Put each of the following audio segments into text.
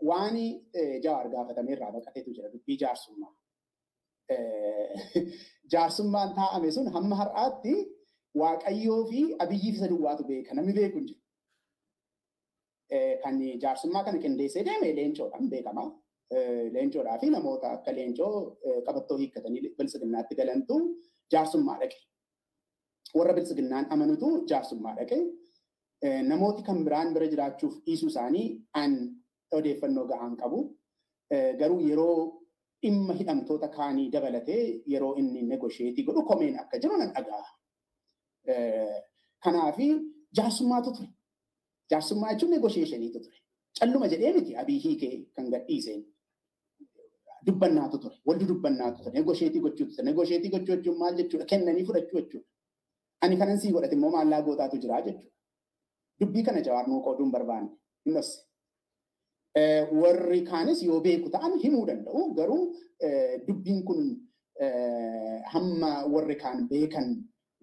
waani Jawaar gaafatamee irraa baqateetu jira dubbii jaarsummaa. Jaarsummaan taa'ame sun hamma har'aatti Waaqayyoo fi Abiyyiif isa duwwaatu beeka namni beeku hin jiru. Kan jaarsummaa kana qindeessee deeme Leencoodhaan beekama. Leencoodhaa fi namoota akka Leencoo qabattoo hiikkatanii bilisiginnaatti galantu jaarsummaa dhaqe. Warra bilisiginnaan amanutu jaarsummaa dhaqe. Namooti kan biraan bira jiraachuuf dhiisuu isaanii an odeeffannoo gahaan qabu. Garuu yeroo dhimma hidhamtoota kaanii dabalatee yeroo inni negosheetii godhu komeen akka jiru nan dhaga'a. Kanaafi jaarsummaatu ture. Jaarsummaa jechuun negosheeshiniitu ture. Calluma jedhee miti Abiy hiikee kan gadhiiseen. Dubbannaatu ture. Waldu dubbannaatu ture. Negosheetii gochuu ture. Negosheetii gochuu jechuun maal jechuudha? Kennanii fudhachuu jechuudha. Ani kanan sii godhate immoo maallaa gootaatu jira jechuudha. Dubbii kana Jawaar nuu qooduun barbaanne. Innos warri kaanis yoo beeku ta'an himuu danda'u. Garuu dubbiin kun hamma warri kaan beekan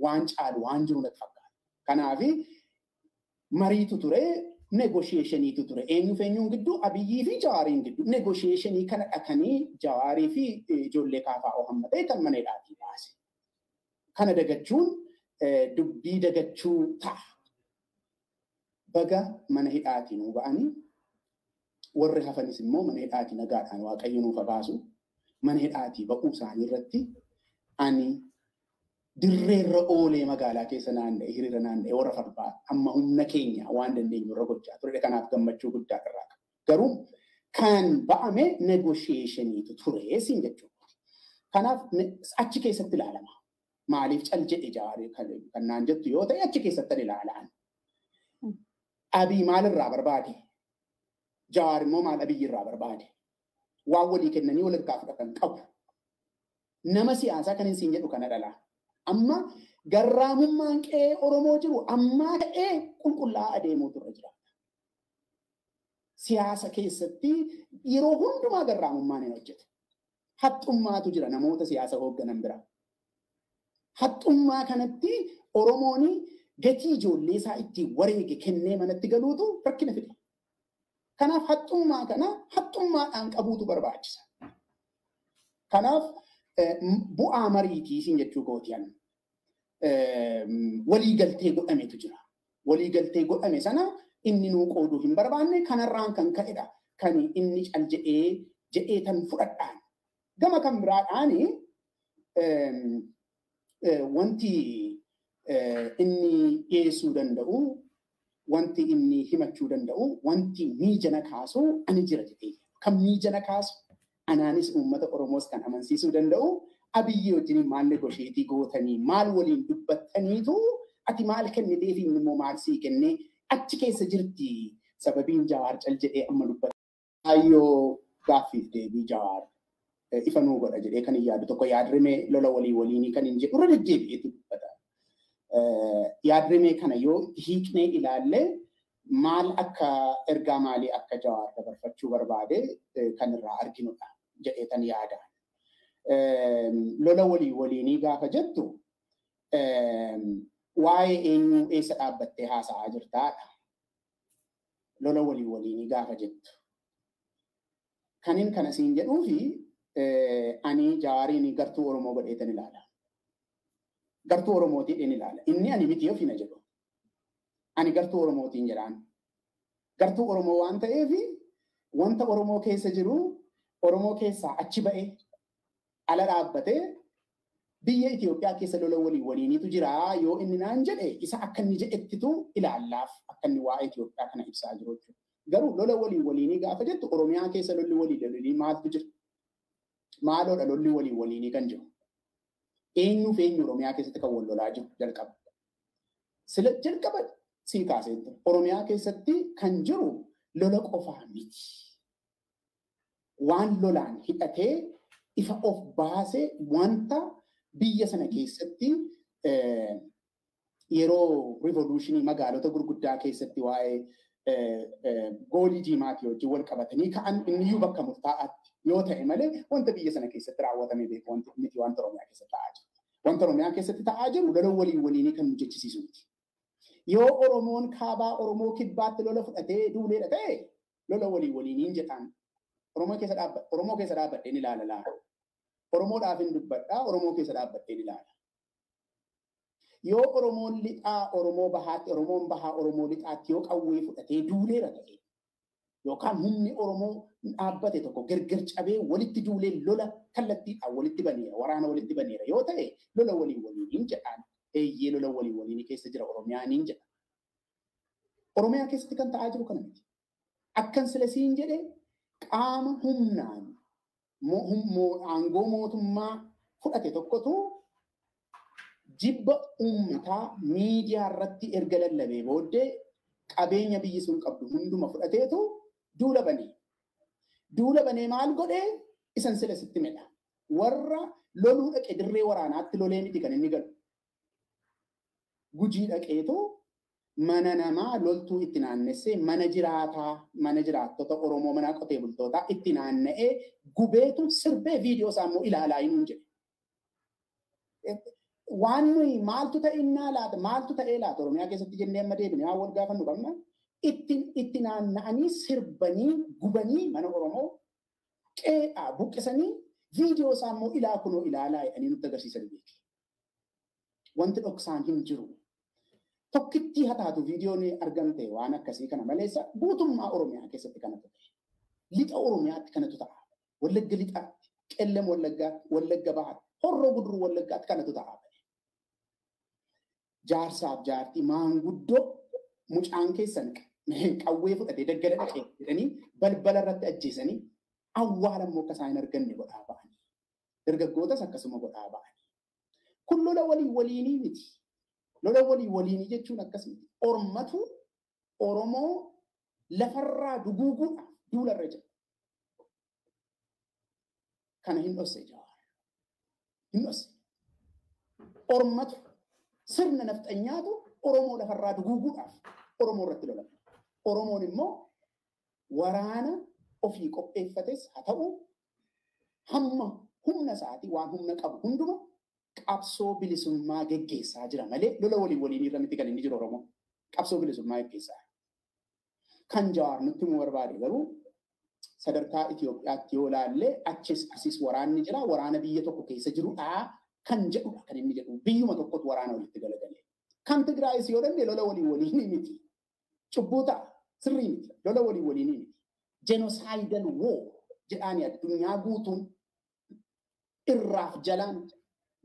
waan caalu waan jiru natti fakkaata. Kanaafi mariitu ture, negotiationiitu ture. Eenyuun gidduu Abiyyii fi Jawaariin gidduu negotiationii kana dhaqanii Jawaarii fi ijoollee KFO hammatee kan mana hidhaatii baase. Kana dagachuun dubbii dagachuu ta'a. Baga mana hidhaatii nuu ba'anii warri hafanis immoo mana hidhaatii nagaadhaan Waaqayyo nuuf baasu mana hidhaatii ba'uu isaanii irratti ani dirreerra oolee magaalaa keessa naanna'e hiriira naanna'e warra farbaa amma humna keenya waan dandeenyu irra gochaa ture. Kanaaf gammachuu guddaa irraa qaba. Garuu kan ba'ame negotiationiitu ture siin jechuudha. Kanaaf achi keessatti ilaalama. Maaliif cal jedhe Jawaar kan naan jettu yoo ta'e achi keessatti ilaalaan. Abiy maalirraa barbaade? Jawaar immoo maal Abiy irraa barbaade? Waan walii kennanii wal harkaa fudhatan qabu. Nama siyaasaa kan hin jedhu kana dhalaa. Amma garraamummaan qe'ee Oromoo jiru ammaa ta'ee qulqullaa'aa adeemuu turre jira. Siyaasa keessatti yeroo hundumaa garraamummaan hin hojjetu. Haxxummaatu jira namoota siyaasa hoogganan bira. Haxxummaa kanatti Oromoon gatii ijoollee isaa ittiin wareege kennee manatti galuutu rakkina fide. Kanaaf haxxummaa kana haxxummaadhaan qabuutu barbaachisa. Kanaaf bu'aa mariitii siin jechuu gootiyan waliigaltee godhametu jira. Waliigaltee godhame sana inni nuu qooduu hin barbaanne kanarraan kan ka'edha. Kan inni cal jedhee tan fudhadhaan. Gama kan biraadhaan wanti inni dhiyeessuu danda'u, wanti inni himachuu danda'u, wanti miijana kaasuu ani jira jedhee. Kan miijana kaasu anaanis uummata Oromoos kan amansiisuu danda'u Abiyyi wajjin maal negosheetii gootanii maal waliin dubbattaniitu ati maal kennitee fi immoo maal sii kennee achi keessa jirti sababiin Jawaar cal jedhee amma dubbata. Ayyoo gaaffiif deebii Jawaar ifa nuu godha jedhee kan yaadu tokko yaadrimee lola waliinii kan hin jedhu irra deddeebi'eetu dubbata. Yaadrimee kana yoo hiiknee ilaalle maal akka ergaa maalii akka Jawaar dabarfachuu barbaade kan irraa arginudha jedheetan yaada. Lola waliinii gaafa jettu waa'ee eenyu eessa dhaabbattee haasa'aa jirtaadha. Lola waliinii gaafa jettu. Kanin kana siin jedhuu fi ani Jawaariin gartuu Oromoo godheetan ilaala. Gartuu Oromootiin ilaala. Inni ani miti ofiina jedhu. Ani gartuu Oromootiin jedhaan. Gartuu Oromoo waan ta'eef wanta Oromoo keessa jiru Oromoo keessaa achi ba'ee ala dhaabbatee biyya Itoophiyaa keessa lola waliiniitu jira yoo inni naan jedhe isa akka inni jedhettitu ilaallaaf akka inni waa'ee Itoophiyaa kana ibsaa jiru jechuudha. Garuu lola waliinii gaafa jettu Oromiyaa keessa lolli waliinii maaltu jira? Maaloodha lolli waliinii kan jiru? Eenyuuf eenyu Oromiyaa keessatti kan wal lolaa jiru jalqaba? Sila jalqaba sii kaaseetti Oromiyaa keessatti kan jiru lola qofaa miti. Waan lolaan hidhatee ifa of baasee wanta biyya sana keessatti yeroo revolutionii magaalota gurguddaa keessatti waa'ee goolii diimaatii wajjin wal qabatanii ka'an inni bakka murtaa'aatti yoo ta'e malee wanta biyya sana keessatti raawwatamee beeku wanti miti wanta Oromiyaa keessatti ta'aa jiru. Wanta Oromiyaa keessatti ta'aa jiru lola waliinii kan nu jechisiisu miti. Yoo Oromoon kaabaa Oromoo kibbaatti lola fudhatee duuleedha ta'e lola waliin jedhaan Oromoo keessa dhaabbadheen ilaala laa. Oromoodhaaf hin dubbadhaa, Oromoo keessa dhaabbadheen ilaala. Yoo Oromoon lixaa Oromoo bahaatti, Oromoon bahaa Oromoo lixaatti yoo qawwee fudhatee duuleera ta'e yookaan humni Oromoo dhaabbate tokko gargar cabee walitti duulee lola kallattiidhaan walitti baneera, waraana walitti baneera yoo ta'e lola waliin jedhaan eeyyee lola waliin keessa jira Oromiyaaniin jedha. Oromiyaa keessatti kan ta'aa jiru kana miti. Akkan silasiin jedhee qaama humnaan aangoo mootummaa fudhate tokkotu jibba uummataa miidiyaa irratti erga lallabee booddee qabeenya biyyi sun qabdu hunduma fudhateetu duula banee. Duula banee maal godhee isan silasitti medha. Warra loluu dhaqee dirree waraanaatti lolee miti kan inni galu. Gujii dhaqeetu mana namaa loltuu itti naannessee mana jiraattota Oromoo mana qotee bultootaa itti naanna'ee gubeetu sirbee viidiyoo isaa immoo ilaalaa hin jedhe. Waan nuyi maaltu ta'ee laata Oromiyaa keessatti jennee amma deebinee haa wal gaafannu qabna. Itti naanna'anii sirbanii gubanii mana Oromoo qe'aa buqqisanii viidiyoo isaa immoo ilaalaa jedhanii nutti agarsiisan beeki. Wanti dhoksaan hin jiru. Tokkitti haa taatu viidiyoon argamte waan akkasii kana maleessa guutummaa Oromiyaa keessatti kanatu ta'e. Lixa Oromiyaatti kanatu ta'a. Wallagga lixaatti, Qellem Wallaggaatti, Wallagga Bahaatti, Horroo Guduruu Wallaggaatti kanatu ta'a. Jaarsaaf jaartii maanguddoo mucaan keessan qawwee fudhatee daggala dhaqee jedhanii balbala irratti ajjeesanii awwaala immoo akka isaan hin arganne godhaa ba'anii. Dargaggootas akkasuma godhaa ba'anii. Kun lola waliinii miti. Lola waliinii jechuun akkas miti. Ormatu Oromoo lafarraa duguuguudhaaf duularra jira. Kana hin dhosse Jawaar. Hin dhosse. Ormatu sirna nafxanyaatu Oromoo lafarraa duguuguudhaaf Oromoo irratti lola. Oromoon immoo waraana ofii qopheeffates haa ta'u hamma humna isaatii waan humna qabu hunduma qabsoo bilisummaa geggeessaa jira malee lola waliin irra miti kan inni jiru Oromoo. Qabsoo bilisummaa geggeessaa. Kan Jawaar nutti himuu barbaade garuu sadarkaa Itoophiyaatti yoo ilaalle asis waraanni jira, waraana biyya tokko keessa jirudha kan jedhudha kan inni jedhu. Biyyuma tokkotu waraana walitti galagalee. Kan Tigraayis yoo dandee lola waliin miti. Cubbuu ta'a sirrii miti. Lola waliin miti. Genocidal war jedhaanii addunyaa guutuun irraaf jalaan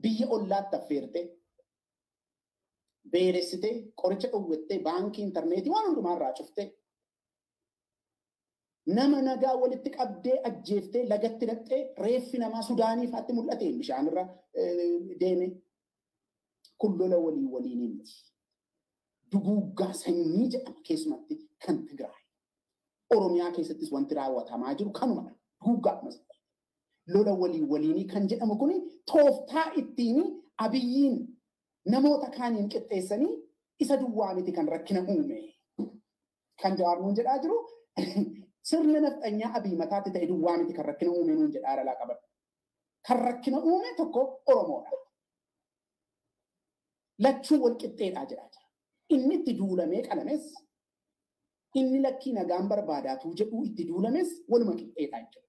biyya ollaatti affeertee beelessitee qoricha dhowwattee baankii intarneetii waan hundumaarraa cuftee nama nagaa walitti qabdee ajjeeftee lagatti naqxee reeffi namaa Sudaanii fa'aatti mul'ate bishaanirra deeme. Kun lola waliin miti. Duguuggaa sanyii jedhama keessumatti kan Tigraay. Oromiyaa keessattis wanti raawwatamaa jiru kanumadha. Duguuggaa masaqaa. Lola waliinii kan jedhamu kuni tooftaa ittiin Abiyyiin namoota kaaniin qixxeessanii isa duwwaa miti kan rakkina uume. Kan Jawaar nuun jedhaa jiru sirna nafxanyaa Abiy mataatti ta'e duwwaa miti kan rakkina uume nuun jedhaa dhalaa qaban. Kan rakkina uume tokko Oromoodha. Lachuu wal qixxeedhaa jedhaa jira. Inni itti duulamee qalames inni lakkii nagaan barbaadaatuu jedhuu itti duulames waluma qixxeedhaa jechuudha.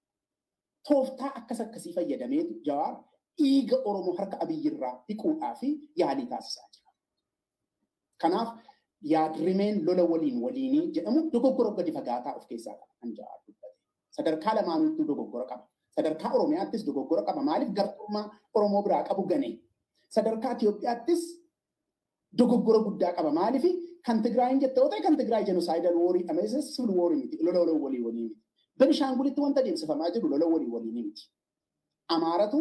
Tooftaa akkasii fayyadamee Jawaar dhiiga Oromoo harka Abiyyirraa dhiquudhaa fi yaalii taasisaa jira. Kanaaf yaadrimeen lola waliinii jedhamu dogoggora gadi fagaataa of keessaa qaba kan Jawaar dubbate. Sadarkaa lamaaniitti dogoggora qaba. Sadarkaa Oromiyaattis dogoggora qaba. Maaliif gartummaa Oromoo biraa qabu ganee? Sadarkaa Itoophiyaattis dogoggora guddaa qaba. Maaliif kan Tigraayin jettee ta'e kan Tigraay genocidal warii dhameesses civil warii miti. Lola waliinii miti. Benishaangulitti wanta deemsifamaa jiru lola waliinii miti. Amaaratu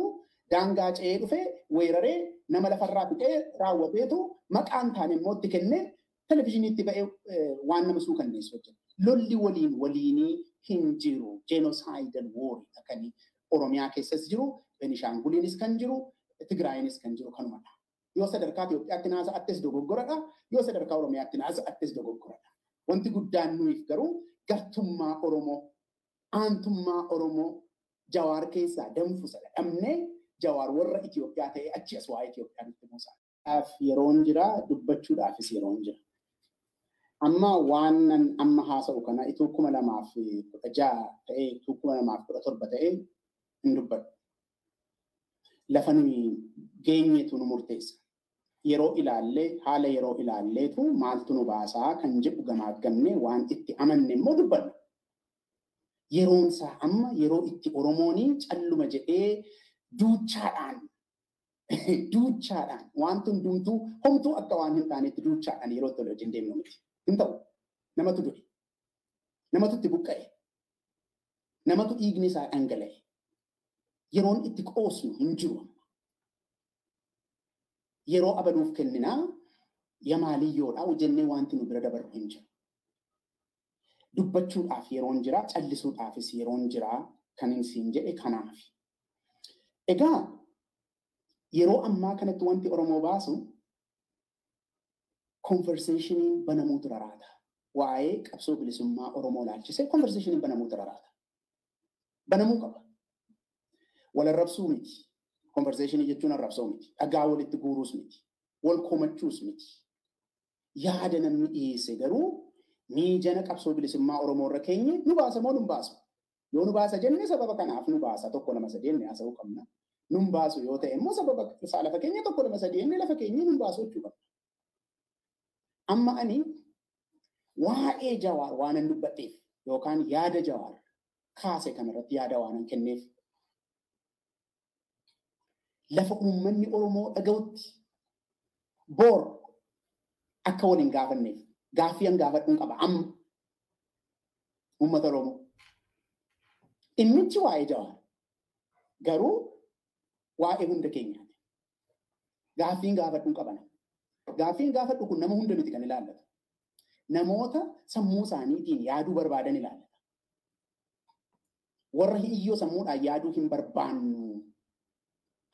daangaa ce'ee dhufee weeraree nama lafarraa fixee raawwateetu maqaan taane immoo itti kennee televizyiiniitti ba'ee waan nama suukanneessu hojjeta. Lolli waliinii hin jiru. Genocidal warii kan Oromiyaa keessas jiru, Benishaanguliinis kan jiru, Tigraayinis kan jiru kanumadha. Yoo sadarkaa Itoophiyaatti naasa'attes dogoggoradha. Yoo sadarkaa Oromiyaatti naasa'attes dogoggoradha. Wanti guddaan nuyiif garuu gartummaa Oromoo, aantummaa Oromoo Jawaar keessaa danfu sana dhabnee Jawaar warra Itoophiyaa ta'ee achi as waa'ee Itoophiyaa nutti muusaa. Yeroon jira dubbachuudhaafis yeroon jira. Amma waan amma haasa'u kana ituu 2016 ta'ee ituu 2017 ta'ee hin dubbadhu. Lafa nuyi geenyetu nu murteessa. Yeroo ilaallee haala yeroo ilaalleetu maaltu nu baasaa kan jedhu gamaaggamnee waan itti amanne immoo dubbadhu. Yeroon isaa amma yeroo itti Oromoon calluma jedhee duuchaadhaan wanti hundumtuu homtuu akka waan hin taanetti duuchaadhaan yeroo itti wajjin deemnu miti. Hin ta'u namatu du'e, namatu itti buqqa'e, namatu dhiigni isaa dhangala'e. Yeroon itti qoosnu hin jiru. Yeroo abaluuf kenninaa yamaaliyyoodhaa hojjennee wanti nu bira dabarru hin jiru. Dubbachuudhaaf yeroon jira, callisuudhaafis yeroon jira kan isin jedhe kanaaf. Egaa yeroo ammaa kanatti wanti Oromoo baasu konverseeshiniin banamuutu raraata. Waa'ee qabsoo bilisummaa Oromoo laalchisee konverseeshiniin banamuutu raraata. Banamuu qaba. Wal arrabsuu miti. Konverseeshinii jechuun arrabsoo miti. Dhagaa walitti guuruus miti. Wal komachuus miti. Yaada namni dhiyeesse garuu miijana qabsoo bilisummaa Oromoo irra keenye nu baasa moo nu baasu? Yoo nu baasa jenne sababa kanaaf nu baasa tokko lama sadii inni haasa'uu qabna. Nu baasu yoo ta'e immoo sababa isaa lafa keenya tokko lama sadii inni lafa keenya nu baasu jechuu qabna. Amma ani waa'ee Jawaar waan hin dubbadheef yookaan yaada Jawaar kaase kanarratti yaada waan hin kenneef lafa uummanni Oromoo dhaga'utti boor akka waliin gaafanneef gaaffii an gaafadhuun qaba amma uummata Oromoo. Dhimmichi waa'ee Jawaar garuu waa'ee hunda keenyaati. Gaaffiin gaafadhuun qabana. Gaaffiin gaafadhu kun nama hunda miti kan ilaallatu. Namoota sammuu isaaniitiin yaaduu barbaadan ilaallata. Warra hiyyoo sammuudhaan yaaduu hin barbaannu.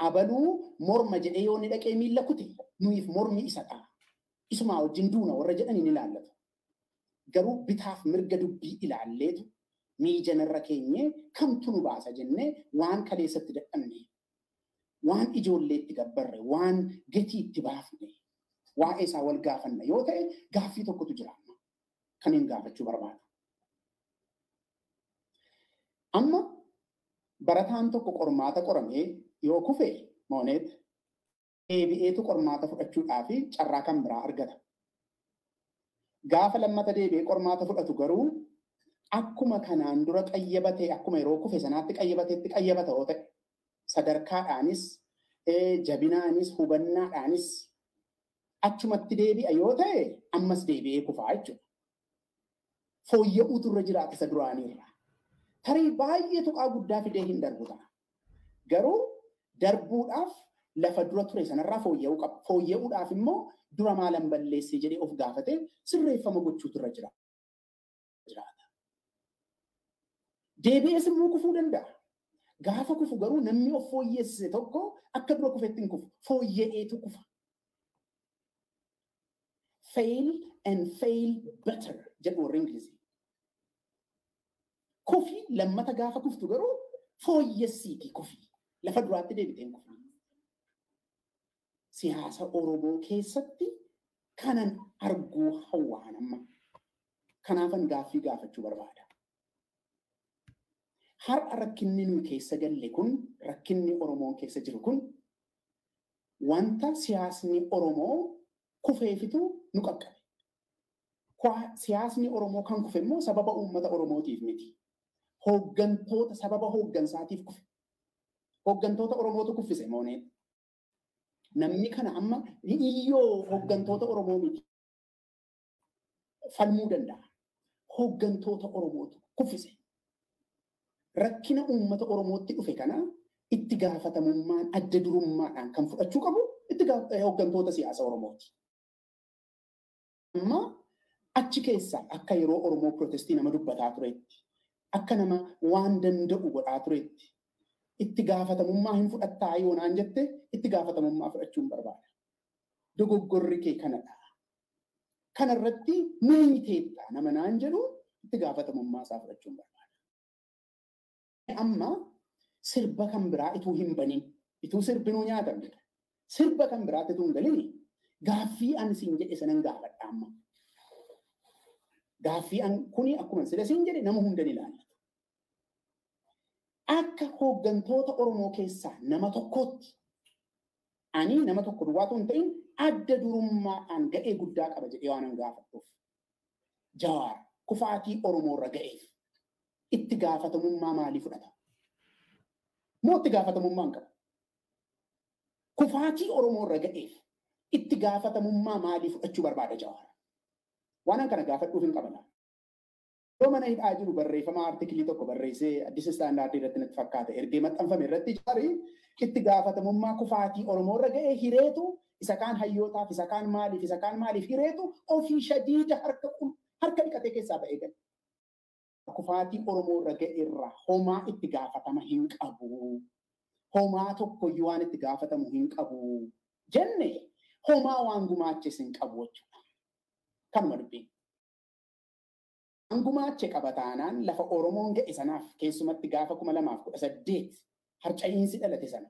Abaluu morma jedhee yoo ni dhaqee miilla kute nuyiif mormi isa ta'a. Isumaa wajjin duuna warra jedhanii ni ilaallatu. Garuu bitaaf mirga dubbii ilaalleetu miijanarra keenyee kamtu nu baasa jennee waan kaleessatti dadhabne, waan ijoollee itti gabbarre, waan gatii itti baafne, waa'ee isaa wal gaafanna yoo ta'e gaaffii tokkotu jira amma kan hin gaafachuu barbaadu. Amma barataan tokko qormaata qoramee yoo kufe mooneet deebi'eetu qormaata fudhachuudhaaf carraa kan biraa argata. Gaafa lammata deebi'ee qormaata fudhatu garuu akkuma kanaan dura qayyabatee akkuma yeroo kufe sanaatti qayyabateetti qayyabata yoo ta'e sadarkaadhaanis jabinaanis hubannaadhaanis achumatti deebi'a yoo ta'e ammas deebi'ee kufaa jechuudha. Fooyya'uutu irra jiraata isa duraaniirra. Tarii baay'ee tuqaa guddaa fidee hin darbu ta'a. Garuu darbuudhaaf lafa dura ture sanarraa fooyya'uu qaba. Fooyya'uudhaaf immoo dura maalan balleessee jedhee of gaafatee sirreeffama gochuutu irra jiraata. Deebi'ees immoo kufuu danda'a. Gaafa kufu garuu namni of fooyyesse tokko akka dura kufetti hin kufu. Fooyya'eetu kufa. Fail and fail better jedhu warri Ingilizii. Kufi lammata gaafa kuftu garuu fooyyessiiti kufi. Lafa duraatti deebiteen kufi. Siyaasa Oromoo keessatti kanan arguu hawwaan amma. Kanaafan gaaffii gaafachuu barbaada. Har'a rakkinni nuyi keessa galle kun, rakkinni Oromoon keessa jiru kun wanta siyaasni Oromoo kufeefitu nu qaqqabe. Siyaasni Oromoo kan kufe immoo sababa uummata Oromootiif miti. Hooggantoota sababa hooggansaatiif kufe. Hooggantoota Oromootu kuffise mooneen. Namni kana amma hiyyoo hooggantoota Oromoo miti. Falmuu danda'a. Hooggantoota Oromootu kuffise. Rakkina uummata Oromootti dhufe kana itti gaafatamummaan adda durummaadhaan kan fudhachuu qabu itti hooggantoota siyaasa Oromooti. Amma achi keessaa akka yeroo Oromoo Pirootestii nama dubbataa turetti, akka nama waan danda'u godhaa turetti, itti gaafatamummaa hin fudhattaa yoonaan jette itti gaafatamummaa fudhachuun barbaada. Dogoggorri kee kanadha. Kanarratti nuyi teettaa nama naan jedhu itti gaafatamummaa isaa fudhachuun barbaada. Amma sirba kan biraa ituu hin banin, ituu sirbinuu nyaatamne, sirba kan biraatti ituu hin galini, gaaffii ani siin jedhe sanan gaafadha amma. Gaaffii kuni akkuma sila siin jedhe nama hunda ni ilaallatu. Akka hooggantoota Oromoo keessaa nama tokkotti ani nama tokko duwwaatu hin ta'in adda durummaadhaan ga'ee guddaa qaba jedhee waan an gaafadhuuf. Jawaar kufaatii Oromoo irra ga'eef itti gaafatamummaa maalii fudhata? Moo itti gaafatamummaa hin qabu? Kufaatii Oromoo irra ga'eef itti gaafatamummaa maalii fudhachuu barbaada Jawaar? Waan kana gaafadhuuf hin qabana. Yoo mana hidhaa jiru barreeffama artiikilii tokko barreessee Addis Istaandaardii irratti natti fakkaata ergee maxxanfame irratti Jawaari itti gaafatamummaa kufaatii Oromoo irra ga'ee hireetu isa kaan hayyootaaf isa kaan maaliif hireetu ofii shadiida harka dhiqatee keessaa ba'ee gale. Kufaatii Oromoo irra ga'e irraa homaa itti gaafatama hin qabu. Homaa tokkoyyuu waan itti gaafatamu hin qabu jenne homaa waan gumaachis hin qabu jechuudha. Kanuma dubbiin. Waan gumaache qaba taanaan lafa Oromoon ga'e sanaaf keessumatti gaafa 2018 harca'iinsi dhalate sana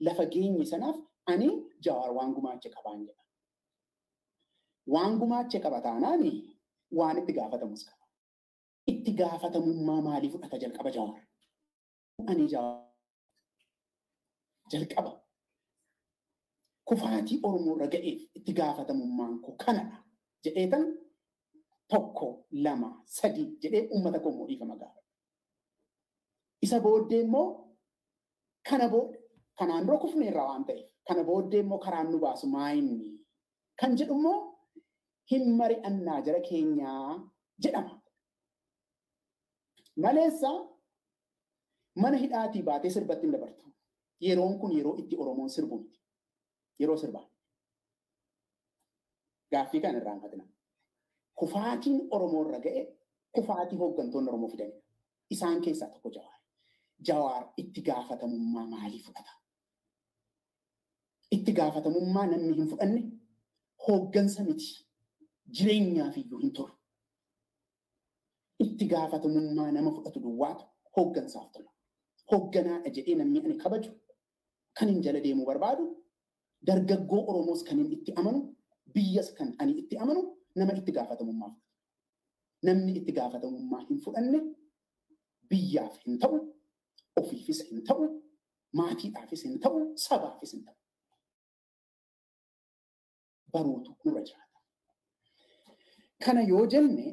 lafa geenye sanaaf ani Jawaar waan gumaache qabaan jedha. Waan gumaache qaba taanaan waan itti gaafatamus qaba. Itti gaafatamummaa maalii fudhata jalqaba Jawaar? Ani Jawaar jalqaba kufaatii Oromoo irra ga'eef itti gaafatamummaan koo kanadha jedheetan 1, 2, 3 jedhee uummata koo dhiifama gaafadha. Isa booddee immoo kana booda kanaan dura kufne irraa waan ta'eef kana booddee immoo karaan nu baasu maayinni kan jedhu immoo hin mari'annaa jara keenyaa jedhama. Maleessa mana hidhaatii baatee sirbatti hin dabartu. Yeroon kun yeroo itti Oromoon sirbu miti. Yeroo sirbaa. Gaaffii kan irraan fatina. Kufaatiin Oromoo irra ga'e kufaatii hooggantoonni Oromoo fidanidha. Isaan keessaa tokko Jawaar. Jawaar itti gaafatamummaa maalii fudhata? Itti gaafatamummaa namni hin fudhanne hooggansa miti. Jireenyaaf iyyuu hin tolu. Itti gaafatamummaa nama fudhatu duwwaatu hooggansaaf tola. Hoogganaadha jedhee namni ani kabaju kan hin jala deemuu barbaadu dargaggoo Oromoos kan hin itti amanu biyyas kan ani itti amanu nama itti gaafatamummaa fudhatu. Namni itti gaafatamummaa hin fudhanne biyyaaf hin ta'u, ofiifis hin ta'u, maatiidhaafis hin ta'u, sabaafis hin ta'u. Baruutu nurra jiraata. Kana yoo jenne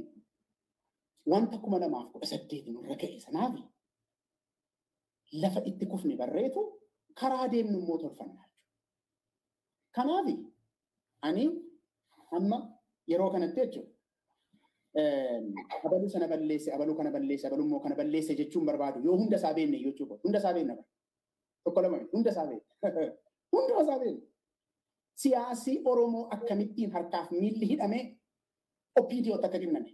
wanta 2018 nurra ga'e sanaaf lafa itti kufne barreetu karaa deemnu immoo tolfannaa jechuudha. Kanaaf ani amma yeroo kanatti jechuudha. Abaluu sana balleesse, abaluu kana balleesse, abaluu immoo kana balleesse jechuun barbaadu yoo hunda isaa beekne jechuudha. Hunda isaa beekna bara. Tokko lama hunda isaa beekna. Hunda isaa beekna. Siyaasii Oromoo akkamittiin harkaaf miilli hidhamee OPDOtti akka kenname.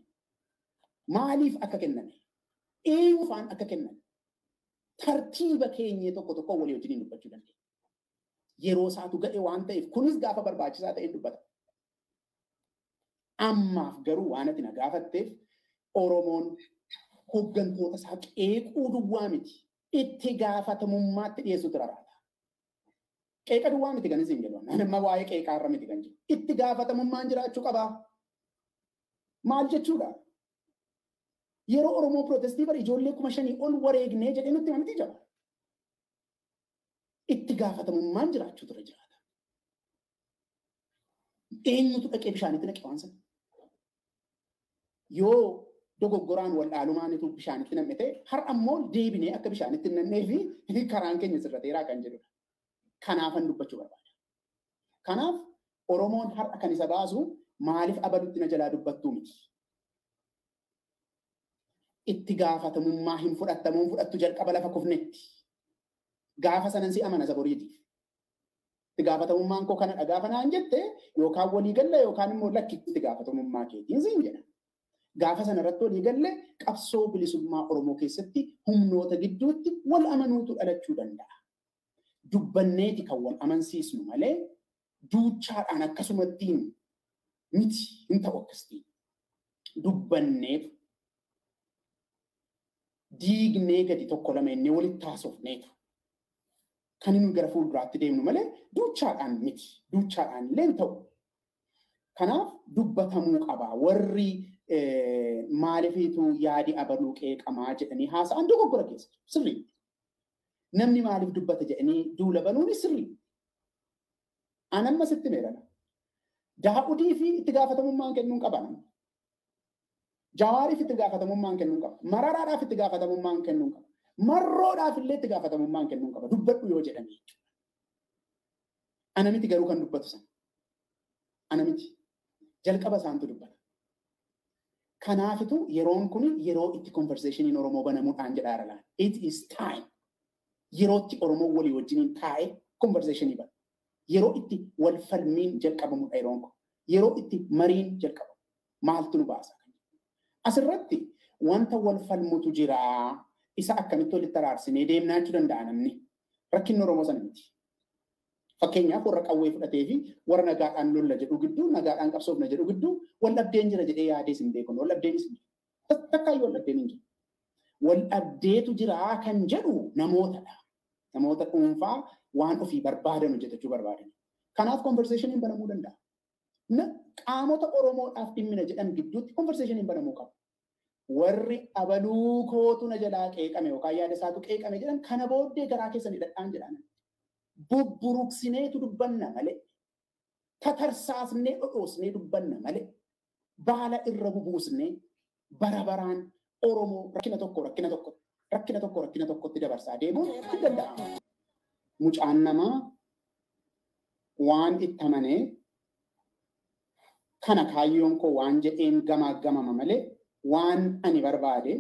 Maaliif akka kenname? Eenyufaan akka kenname? Tartiiba keenyee tokko walii wajjin dubbachuu dandeenya. Yeroo isaatu ga'e waan ta'eef kunis gaafa barbaachisaa ta'een dubbata. Ammaaf garuu waan ati na gaafatteef Oromoon hooggantoota isaa qeequu duwwaa miti. Itti gaafatamummaatti dhiyeessuutu raraata. Qeeqa duwwaa miti kan isin jedhu. Nama waa'ee qeeqaarra miti kan jedhu. Itti gaafatamummaan jiraachuu qabaa. Maal jechuudha? Yeroo Oromoo Protestii bara ijoollee 5,000 ol wareegnee jedhee nutti himamti jira. Itti gaafatamummaan jiraachuu ture jiraata. Eenyutu dhaqee bishaanitti naqe waan sana? Yoo dogoggoraan wal dhaalumaanitu bishaanitti nam'e ta'e har'a immoo deebinee akka bishaanitti nam'ee fi karaan keenya sirrateeraa kan jedhudha. Kanaafan dubbachuu barbaada. Kanaaf Oromoon har'a kan isa baasu maaliif abalutti na jalaa dubbattuu miti? Itti gaafatamummaa hin fudhatamuun fudhattu jalqaba lafa kufnetti. Gaafa sanan si amana saboriitiif. Itti gaafatamummaan koo kana gaafa naan jette yookaan walii galla yookaan immoo lakki itti gaafatamummaa keetiin siin jedha. Gaafa sana irratti walii galle qabsoo bilisummaa Oromoo keessatti humnoota gidduutti wal amanuutu dhalachuu danda'a. Dubbanneeti kan wal amansiisnu malee duuchaadhaan akkasumattiin miti hin ta'u akkasitti. Dubbanneetu diignee gadi tokko lama inni walitti taasofneetu. Kan inni gara fuulduraatti deemnu malee duuchaadhaan miti. Duuchaadhaan illee hin ta'u. Kanaaf dubbatamuu qaba. Warri maalifiitu yaadi abaluu qeeqamaa jedhanii haasa'an dogoggora keessa sirrii. Namni maaliif dubbata jedhanii duula banuun sirrii. Anamma sitti meerana. Daa'udii fi itti gaafatamummaan kennuun qaban. Jawaariif itti gaafatamummaan kennuun qaba. Mararaadhaaf itti gaafatamummaan kennuun qaba. Marroodhaaf illee itti gaafatamummaan kennuun qaba. Dubbadhu yoo jedhame jechuudha. Ana miti garuu kan dubbatu sana. Ana miti. Jalqaba isaantu dubbata. Kanaafitu yeroon kun yeroo itti conversationiin Oromoo banamuudhaan jedhaa irra. It is time. Yeroo itti Oromoo walii wajjiniin taa'ee conversationii bana. Yeroo itti wal falmiin jalqabamudha yeroon kun. Yeroo itti mariin jalqabamu. Maaltu nu baasa? Asirratti wanta wal falmutu jira. Isa akkamitti walitti araarsinee deemnaa jechuu danda'a namni. Rakkinni Oromoo sana miti. Fakkeenyaaf warra qawwee fudhatee fi warra nagaadhaan lolla jedhu gidduu nagaadhaan qabsoofna jedhu gidduu wal dhabdeen jira jedhee yaadees hin beeknu. Wal dhabdeenis hin jiru. Takkaayyuu wal dhabdeen hin jiru. Wal dhabdeetu jira kan jedhu namootadha. Namoota dhuunfaa waan ofii barbaadan hojjetachuu barbaadan. Kanaaf conversationiin banamuu danda'a. Qaamota Oromoodhaaf dhimmina jedhan gidduutti conversationiin banamuu qaba. Warri abaluu kootu na jalaa qeeqame yookaan yaada isaatu qeeqame jedhan kana booddee garaa keessanii dadhaan jedhan. Bubburuqsineetu dubbanna malee. Tatarsaasnee dhodhoosnee dubbanna malee. Baala irra bubuusnee bara baraan Oromoo rakkina tokkotti dabarsaa deemuun hin danda'amu. Mucaan namaa waan itti amanee kana kaayyoon koo waan jedheen gamaagamama malee waan ani barbaade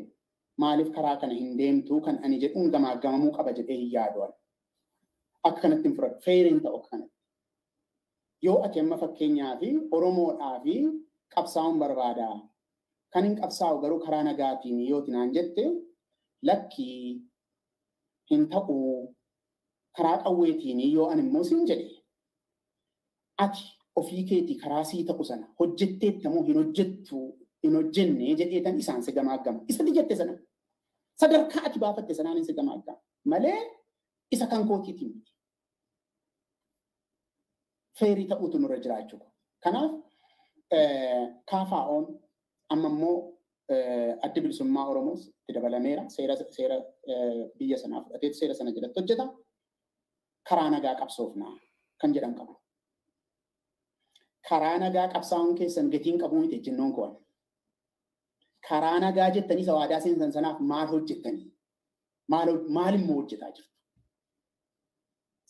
maaliif karaa kana hin deemtuu kan ani jedhuun gamaagamamuu qaba jedhee hin yaadu. Akka kanatti hin fudhatu. Feeriin ta'u akka kanatti. Yoo ati amma fakkeenyaa fi Oromoodhaa fi qabsaa'uun barbaada. Kan hin qabsaa'u garuu karaa nagaatiin yoo tinaan jette lakkii hin ta'u karaa qawweetiin yoo ani immoo siin jedhe. Ati ofii keetii karaa sii ta'u sana hojjetteettamoo hin hojjettu hin hojjenne jedheetan isaan si gamaagama. Isa jette sana sadarkaa ati baafatte sanaan si gamaagama. Malee isa kan kootiitiin miti. Feerii ta'uutu nurra jiraachuu. Kanaaf KFO'n amma immoo adda bilisummaa Oromoos itti dabalameera. Seera biyya sanaa fudhateetu seera sana jalatti hojjeta. Karaa nagaa qabsoofnaa kan jedhan qabu. Karaa nagaa qabsaa'uun keessan gatiin qabuu miti jennoon ko'an. Karaa nagaa jettanii isa waadaa seensan sanaaf maal hojjettanii? Maal immoo hojjetaa jirtu?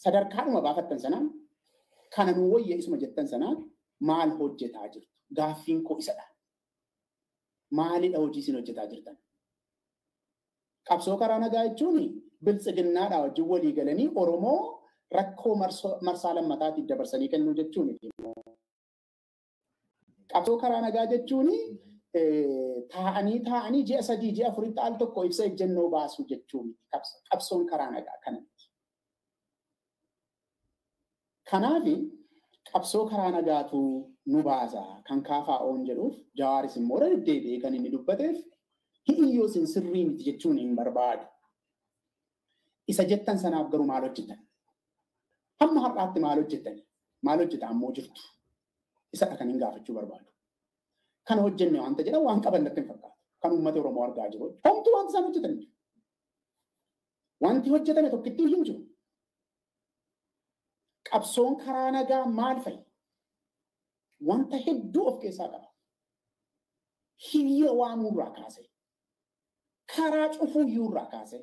Sadarkaadhuma baafattan sanaan kana nuu wayya isuma jettan sanaan maal hojjetaa jirtu? Gaaffiin koo isadha. Maalidha hojii isin hojjetaa jirtan? Qabsoo karaa nagaa jechuun biltsiginnaadhaa wajjin walii galanii Oromoo rakkoo marsaa lammataatiif dabarsanii kennuu jechuun. Qabsoo karaa nagaa jechuun taa'anii ji'a 3 ji'a 4 al tokko ibsa ejjennoo baasu jechuun qabsoon karaa nagaa kanatti. Kanaaf qabsoo karaa nagaatu nu baasa kan KFO'n jedhuuf Jawaaris immoo deebi'ee kan inni dubbateef hiyyoo sin sirrii miti jechuun hin barbaadu. Isa jettan sanaaf garuu maal hojjetan? Hamma har'aatti maal hojjetan? Maal hojjetaa ammoo jirtu? Isadha kan hin gaafachuu barbaadu. Kana hojjenne wanta jedhan waan qaban natti hin fakkaatu. Kan uummata Oromoo argaa jiru. Homtuu wanti isaan hojjetan jiru. Wanti hojjetame tokkitti hin jiru. Qabsoon karaa nagaa maal fa'i? Wanta hedduu of keessaa qaba. Hiriira waamuurraa kaase. Karaa cufuuyyuurraa kaase.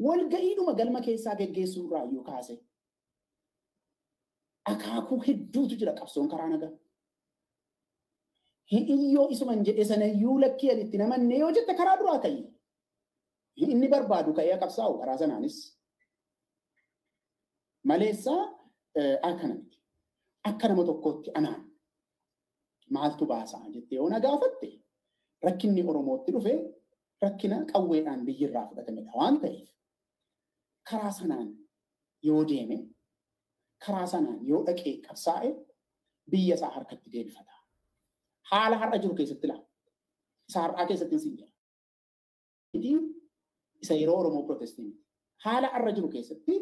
Walga'iidhuma galma keessaa geggeessuurraa iyyuu kaase. Akaakuu hedduutu jira qabsoon karaa nagaa. Hiyyoo isuman jedhe sana iyyuu lakkii alitti namanne yoo jette karaa duraa ka'i. Inni barbaadu ka'ee qabsaa'u karaa sanaanis. Maleessaa akkana miti. Akka nama tokkootti anaan maaltu baasaa jettee yoo na gaafatte rakkinni Oromootti dhufe rakkina qawweedhaan biyyirraa fudhatamedha waan ta'eef karaa sanaan yoo deeme karaa sanaan yoo dhaqee qabsaa'e biyya isaa harkatti deebifata. Haala har'a jiru keessatti laa. Isa har'aa keessatti siin jira. Isa yeroo Oromoo protestii miti. Haala har'a jiru keessatti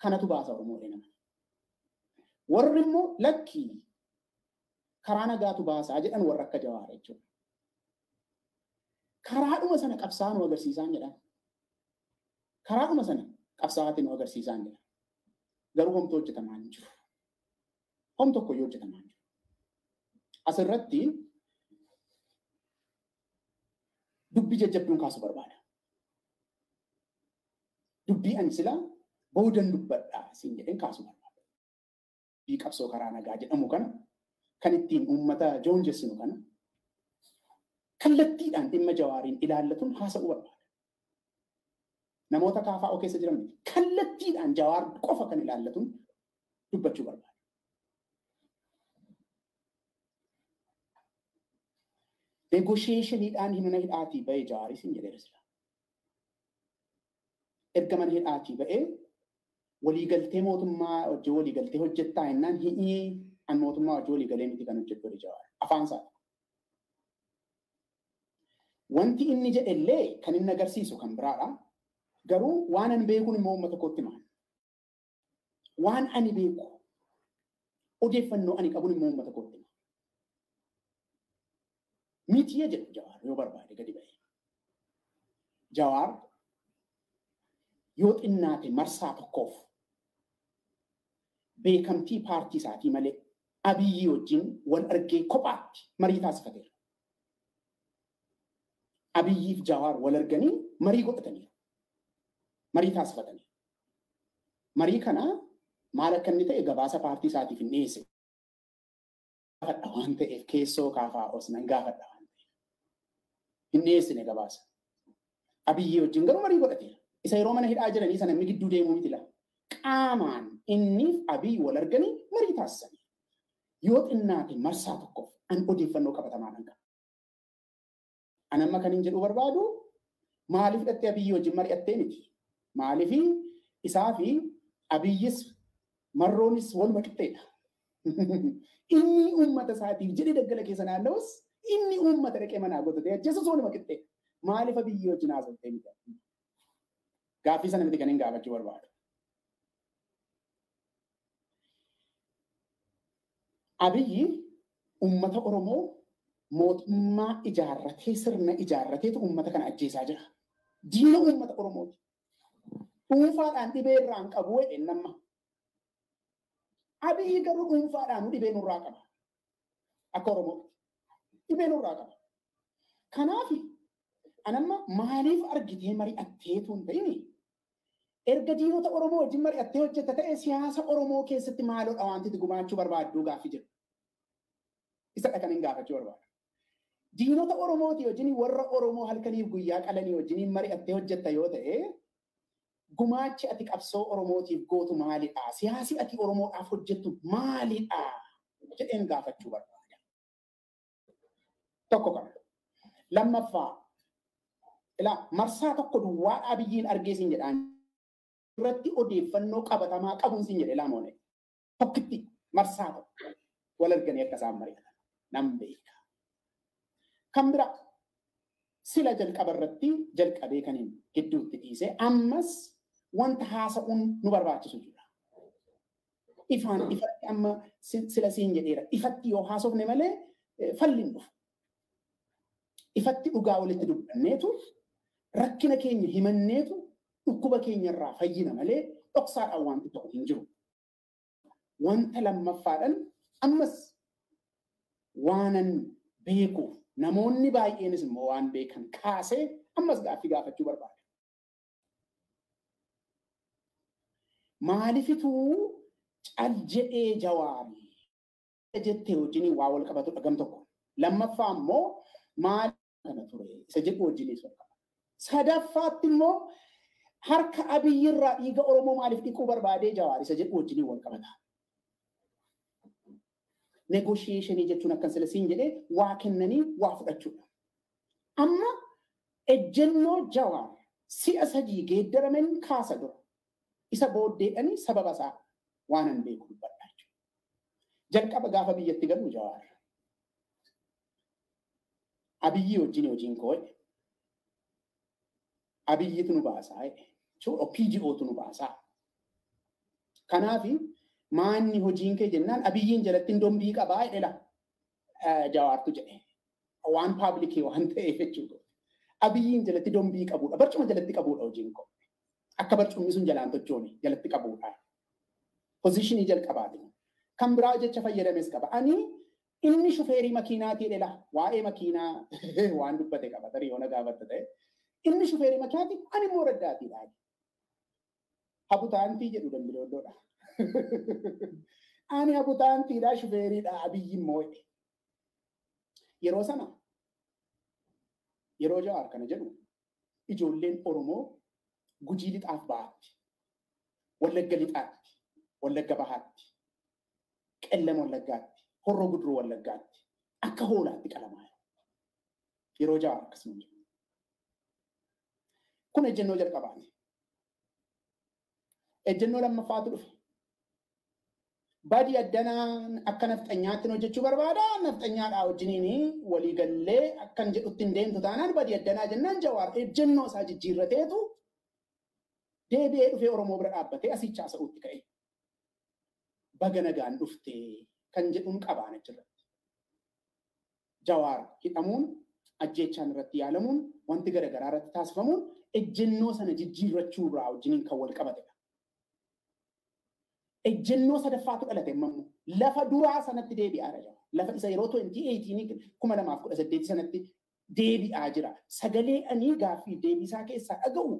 kanatu baasa Oromoo nama. Warri immoo lakkii karaa nagaatu baasaa jedhan warra akka Jawaar jechuudha. Karaadhuma sana qabsaa nu agarsiisaan jedhan. Karaadhuma sana qabsaa'aatti nu agarsiisaan jedhan. Garuu homtuu hojjetamaa hin jiru. Hom tokko yoo hojjetamaa hin jiru. Asirratti dubbii jajjabduun kaasuu barbaada. Dubbii ani sila boodan dubbadhaa siin jedheen kaasuu barbaada. Dubbii qabsoo karaa nagaa jedhamu kana kan ittiin uummata joonjessinu kana kallattiidhaan dhimma Jawaariin ilaallatuun haasa'uu barbaada. Namoota kaafaa keessa jiran kallattiidhaan Jawaar qofa kan ilaallatuun dubbachuu barbaada. Negotiationiidhaan himna hidhaatii ba'ee Jawaaris hin jedheera sila. Erga mana hidhaatii ba'ee waliigaltee mootummaa wajjin waliigaltee hojjettaa jennaan hidhii an mootummaa wajjin waliigalee miti kan hojjetu Jawaar. Afaan isaa. Wanti inni jedhellee kan inni agarsiisu kan biraadha. Garuu waan ani beekuun immoo uummata kootti maal? Waan ani beeku odeeffannoo ani qabuun immoo uummata kootti maal? Mitiya jedhu Jawaar yoo barbaade gadi ba'e. Jawaar yoo xinnaate marsaa tokkoof beekamtii paartii isaatii malee Abiyyi wajjin wal argee kophaatti marii taasifateera. Abiyyiif Jawaar wal arganii marii godhataniiru. Marii taasifatanii. Marii kana maal akka inni ta'e gabaasa paartii isaatiif hin dhiyeesse. Gaafadha waan ta'eef keessoo kaafaa osoo gaafadha waan ta'eef. Hin dhiyeessine gabaasa. Abiyyi wajjin garuu marii godhateera. Isa yeroo mana hidhaa jiranii sana namni gidduu deemuu miti laa. Qaamaan inniif Abiyyi wal arganii marii taasisanii. Yoo xinnaate marsaa tokkoof an odeeffannoo qabatamaadhaan qaba. An amma kan hin jedhu barbaadu maaliif hidhattee Abiyyi wajjin mari'attee miti? Maaliif isaa fi Abiyyis marroonis waluma qixxeedha. Inni uummata isaatiif jedhee daggala keessa naanna'us inni uummata dhaqee manaa godhatee ajjeesus waluma qixxeedha. Maaliif Abiyyi wajjin haasaftee miti? Gaaffii sana miti kan hin gaafachuu barbaadu. Abiyyi uummata Oromoo mootummaa ijaarratee sirna ijaarrateetu uummata kana ajjeesaa jira. Diina uummata Oromooti. Dhuunfaadhaan dhibee irraa hin qabu jedhe namma. Abiyyi garuu dhuunfaadhaan dhibee nurraa qaba. Akka Oromootti. Dhibee nurraa qaba. Kanaaf anamma maaliif argitee mari'atteetu hin ta'ini? Erga diinota Oromoo wajjin mari'attee hojjetta ta'e siyaasa Oromoo keessatti maaloodha wanti gumaachuu barbaaddu gaaffii jiru. Isa kan hin gaafachuu barbaadu. Diinota Oromooti wajjin warra Oromoo halkaniif guyyaa qalanii wajjin mari'attee hojjetta yoo ta'e gumaachi ati qabsoo Oromootiif gootu maalidha? Siyaasi ati Oromoodhaaf hojjettu maalidha? Jedheen gaafachuu barbaada. Tokko kana. Lammaffaa ilaa marsaa tokko duwwaa Abiyyiin argeesin jedhaan irratti odeeffannoo qabatamaa qabuun sin jedhe laamoone. Tokkitti marsaa tokko wal arganii akka isaan mari'atan nan beeka. Kan biraa sila jalqaba irratti jalqabee kan hin gidduutti dhiisee ammas wanta haasa'uun nu barbaachisu jira. Ifaan ifatti amma sila siin jedheera. Ifatti yoo haasofne malee falliin dhufu. Ifatti dhugaa walitti dubbanneetu rakkina keenya himanneetu dhukkuba keenya irraa fayyina malee dhoksaadhaan wanti tokko hin jiru. Wanta lammaffaadhaan ammas waanan beekuuf namoonni baay'eenis immoo waan beekan kaasee ammas gaaffii gaafachuu barbaada. Maalifituu cal jedhee Jawaarii jettee wajjin waa wal qabatu dhagam tokko. Lammaffaa immoo maal kana ture isa jedhu wajjinis wal qabata. Sadaffaatti immoo harka Abiyyi irraa dhiiga Oromoo maaliif dhiquu barbaadee Jawaar isa jedhu wajjin wal qabata. Negotiation jechuun akkan sila siin jedhee waa kennanii waa fudhachuudha. Amma ejjennoo Jawaar si'a sadii geeddaramen kaasa dura. Isa booddeedhanii sababa isaa waan an beeku dubbadha jechuudha. Jalqaba gaafa biyyatti galu Jawaar. Abiyyi wajjin hojiin koo Abiyyitu nu baasaa OPGOtu nu baasaa. Kanaafi maanni hojiin kee jennaan Abiyyiin jalatti dombii qabaa jedhela. Jawaartu jedhe. Waan paablikii waan ta'eef jechuudha. Abiyyiin jalatti dombii qabuudha. Barcuma jalatti qabuudha hojiin koo. Akka barcumni sun jalaan tochooni jalatti qabuudha. Pozishinii jalqabaati. Kan biraa jecha fayyadames qaba. Ani inni shufeerii makiinaatii dheela. Waa'ee makiinaa waan dubbate qaba. Tarii yoo na gaafatte ta'e. Inni shufeerii makiinaatii ani immoo raddaatiidha. Habutaantii jedhu dambiloolloodha. Ani habutaantiidha shufeeriidha Abiyyi immoo. Yeroo sana yeroo Jawaar kana jedhu ijoolleen Oromoo Gujii lixaaf bahaatti, Wallagga lixaatti, Wallagga bahaatti, Qellem Wallaggaatti, Horroo Guduruu Wallaggaatti akka hoolaatti qalamaa yeroo Jawaar akkasuma jedhu. Kun ejjennoo jalqabaati. Ejjennoo lammaffaatu dhufe. Badii addanaan akka nafxanyaatti hojjechuu barbaada. Nafxanyaadhaa wajjiniin walii gallee akkan jedhutti hin deemtu taanaan badii addanaa jennaan Jawaar ejjennoo isaa jijjiirrateetu deebi'ee dhufee Oromoo bira dhaabbatee asicha haasa'uutti ka'e. Baga nagaan dhuftee kan jedhuun qabaan achirratti. Jawaar hidhamuun, ajjeechaan irratti yaalamuun, wanti garaagaraa irratti taasifamuun ejjennoo sana jijjiirrachuurraa wajjiniin kan wal qabatedha. Ejjennoo sadaffaatu dhalate immoo lafa duraa sanatti deebi'aa jira. Lafa isa yeroo 2018 sanatti deebi'aa jira. Sagalee ani gaaffii deebisaa keessaa dhaga'u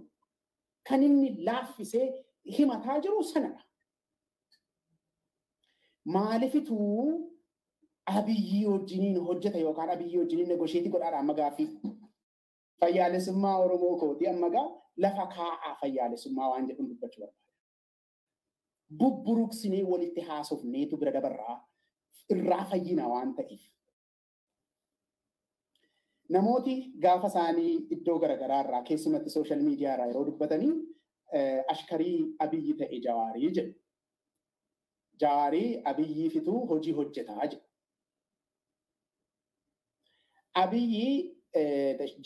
kan inni laaffisee himataa jiru sanadha. Maalifituu Abiyyi wajjiniin hojjeta yookaan Abiyyi wajjiniin negosheetii godhaadha amma gaaffii. Fayyaalessummaa Oromoo kooti amma gaa lafa kaa'aa fayyaalessummaa waan jedhu dubbachuu barbaada. Bubburuqsinee walitti haasofneetu bira dabarraa irraa fayyina waan ta'eef. Namooti gaafa isaanii iddoo garaagaraa irraa keessumatti sooshaal miidiyaa irraa yeroo dubbatanii ashkarii Abiyyi ta'e Jawaarii jedhu. Jawaarii Abiyyi fituu hojii hojjetaa jedhu. Abiyyi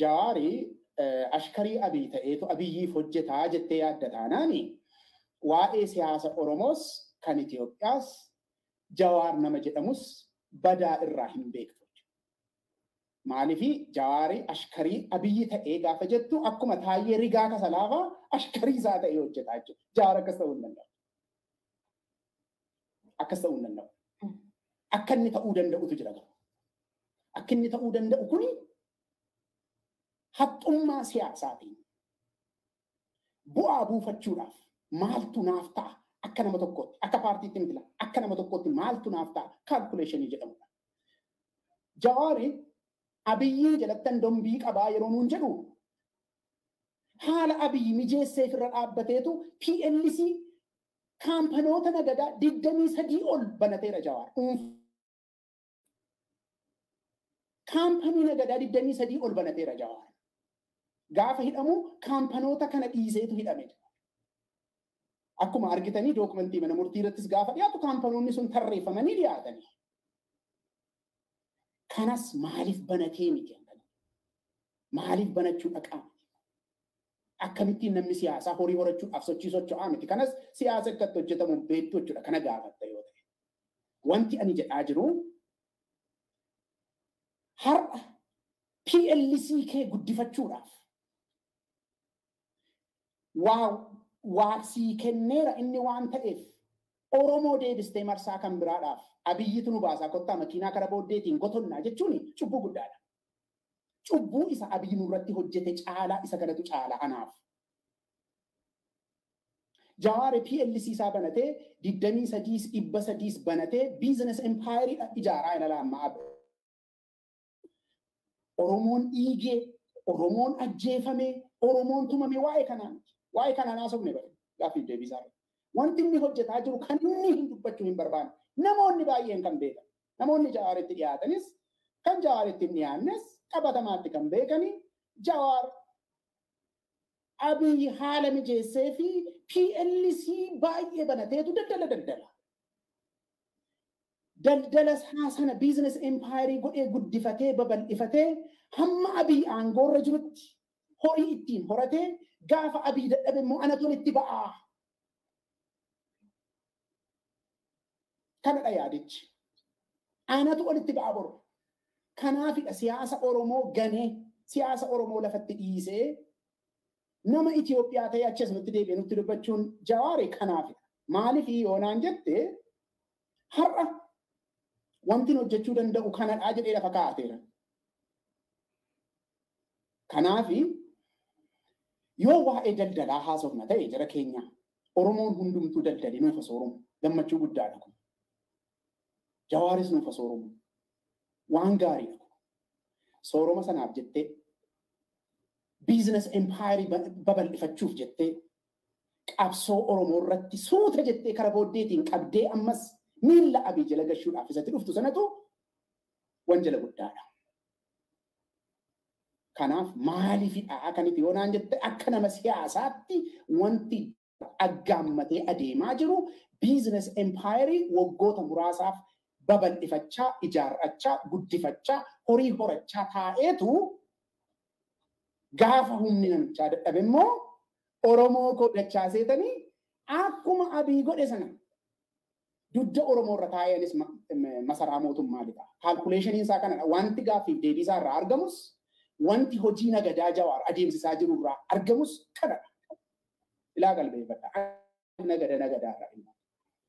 Jawaarii ashkarii Abiyyi ta'eetu Abiyyiif hojjetaa jettee yaadda taanaani. Waa'ee siyaasa Oromoos kan Itoophiyaas Jawaar nama jedhamus badaa irraa hin beektu. Maaliifi Jawaarii ashkarii Abiyyi ta'ee gaafa jettu akkuma Taayyee Rigaa Kasalaafaa ashkarii isaa ta'ee hojjetaa jechuudha. Jawaar akkas ta'uu hin danda'u. Akkas ta'uu hin danda'u. Akka inni ta'uu danda'utu jira. Akka inni ta'uu danda'u kuni haxxummaa siyaasaatiin bu'aa buufachuudhaaf maaltu naaf ta'a akka nama tokkootti akka paartiitti miti akka nama tokkootti maaltu naaf ta'a kaalkuleeshinii jedhamudha. Jawaari Abiyyi jalattan dombii qabaa yeroo nuun jedhu haala Abiyyi mijeessee irra dhaabbateetu PLC kaampanoota nagadaa 23 ol banateera Jawaar. Kaampanii nagadaa 23 ol banateera Jawaar. Gaafa hidhamu kaampanoota kana dhiiseetu hidhame. Akkuma argitanii dookumentii mana murtii irrattis gaafa dhiyaatu kaampanoonni sun tarreeffamanii dhiyaatanii. Kanas maaliif banatee miti? Maaliif banachuu dhaqaa? Akkamittiin namni siyaasaa horii horachuudhaaf sochii socho'aa miti. Kanas siyaasa akkatti hojjetamu beektu jechuudha. Kana gaafatta yoo ta'e. Wanti ani jedhaa jiru har'a PLC kee guddifachuudhaaf waa sii kenneera inni waan ta'eef Oromoo deebistee marsaa kan biraadhaaf Abiyyitu nu baasaa kottaa makiinaa kara booddeetiin gotonnaa jechuun cubbuu guddaadha. Cubbuu isa Abiyyi nurratti hojjete caalaa isa kanatu caalaa anaaf. Jawaar PLC isaa banatee 23 banatee biizines empaayirii ijaaraa ina laammaa. Oromoon dhiigee, Oromoon ajjeefamee, Oromoon tumame waa'ee kanaan. Waa'ee kanaan haasofne bare gaaffii deebisaa. Wanti inni hojjetaa jiru kan inni hin dubbachuu hin barbaanne. Namoonni baay'een kan beekan. Namoonni Jawaaritti dhiyaatanis kan Jawaaritti hin dhiyaannes qabatamaatti kan beekani Jawaar Abiyyi haala mijeessee fi PLC baay'ee banateetu daldala. Daldala sana biizines empaayirii godhee guddifatee babal'ifatee hamma Abiyyi aangoorra jirutti horii ittiin horatee gaafa Abiyyi dadhabe immoo anatu itti ba'aa. Kanadha yaadichi. Anatu walitti ba'aa boru. Kanaafidha siyaasa Oromoo ganee siyaasa Oromoo lafatti dhiisee nama Itoophiyaa ta'ee achas nutti deebi'ee nutti dubbachuun Jawaari kanaafidha. Maaliif yoonaan jette har'a wanti hojjechuu danda'u kanadhaa jedhee lafa kaa'ateera. Kanaafi yoo waa'ee daldalaa haasofna ta'e jara keenya Oromoon hundumtuu daldalee nuufa soorumu gammachuu guddaadha kun. Jawaaris nuufa soorumu waan gaariidha kun. Sooroma sanaaf jettee biizines empaayirii babal'ifachuuf jettee qabsoo Oromoo irratti suuta jettee kara booddeetiin qabdee ammas miilla abii jala gashuudhaaf isatti dhuftu sanatu wanjala guddaadha. Kanaaf maaliifidha akkaniti yoonaan jette akka nama siyaasaatti wanti aggaammatee adeemaa jiru biizines empaayirii waggoota muraasaaf babal'ifachaa, ijaarrachaa, guddifachaa, horii horachaa taa'eetu gaafa humni namichaa dadhabe immoo Oromoo kodachaa seetanii akkuma abii godhe sana dudda Oromoo irra taa'eenis masaraa mootummaadha. Kaalkuleeshiniin isaa kanadha. Wanti gaaffiif deebii isaa irraa argamus wanti hojii nagadaa Jawaar adeemsisaa jiru irraa argamus kanadha. Ilaa qalbeeffadha. Nagadaa irraa.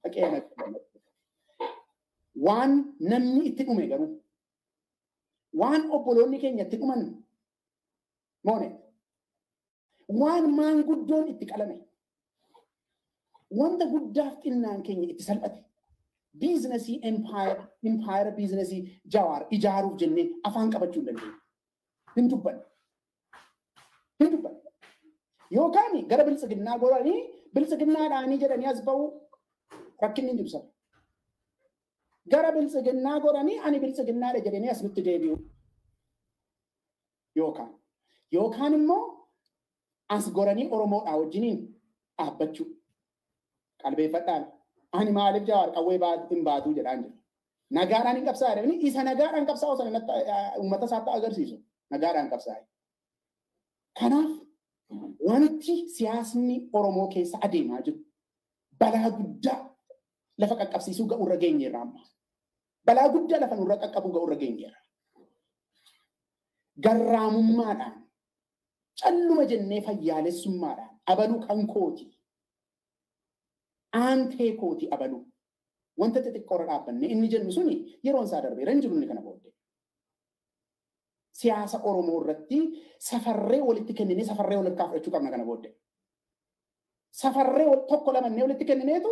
Dhaqee nagadaa. Waan namni itti dhume garuu waan obboloonni keenya itti dhuman moone waan maanguddoon itti qalame wanta guddaaf xinnaan keenya itti salphate biizinasii empire biizinasii Jawaar ijaaruuf jennee afaan qabachuu hin dandeenye. Hin dubbanne. Yookaan gara biltsiginnaa goranii biltsiginnaadhaanii jedhanii as ba'uu rakkinni hin ibsamu. Gara biltsiginnaa goranii ani biltsiginnaadha jedhanii as nutti deebi'u. Yookaan immoo as goranii Oromoodhaa wajjiniin dhaabbachuu. Qalbeeffadhaan ani maaliif Jawaar qawwee hin baatuu jedhaan jiru. Nagaadhaan hin qabsaa'e jedhanii isa nagaadhaan qabsaa'u sana uummata isaatti agarsiisu. Nagaadhaan qabsaa'e. Kanaaf wanti siyaasni Oromoo keessa adeemaa jiru balaa guddaa lafa qaqqabsiisuu ga'urra geenyeerra amma. Balaa guddaa lafa nurra qaqqabuu ga'urra geenyeerra. Garraamummaadhaan calluma jennee fayyaalessummaadhaan abaluu kan kooti. Aantee kooti abaluu. Wanta xixiqqoorra dhaabbanne inni jennu suni yeroon isaa darbeera hin jiru inni kana booddee. Siyaasa Oromoo irratti safarree walitti kenninee safarree walirraa fudhachuu qabna kana booddee. Safarree tokko lamannee walitti kennineetu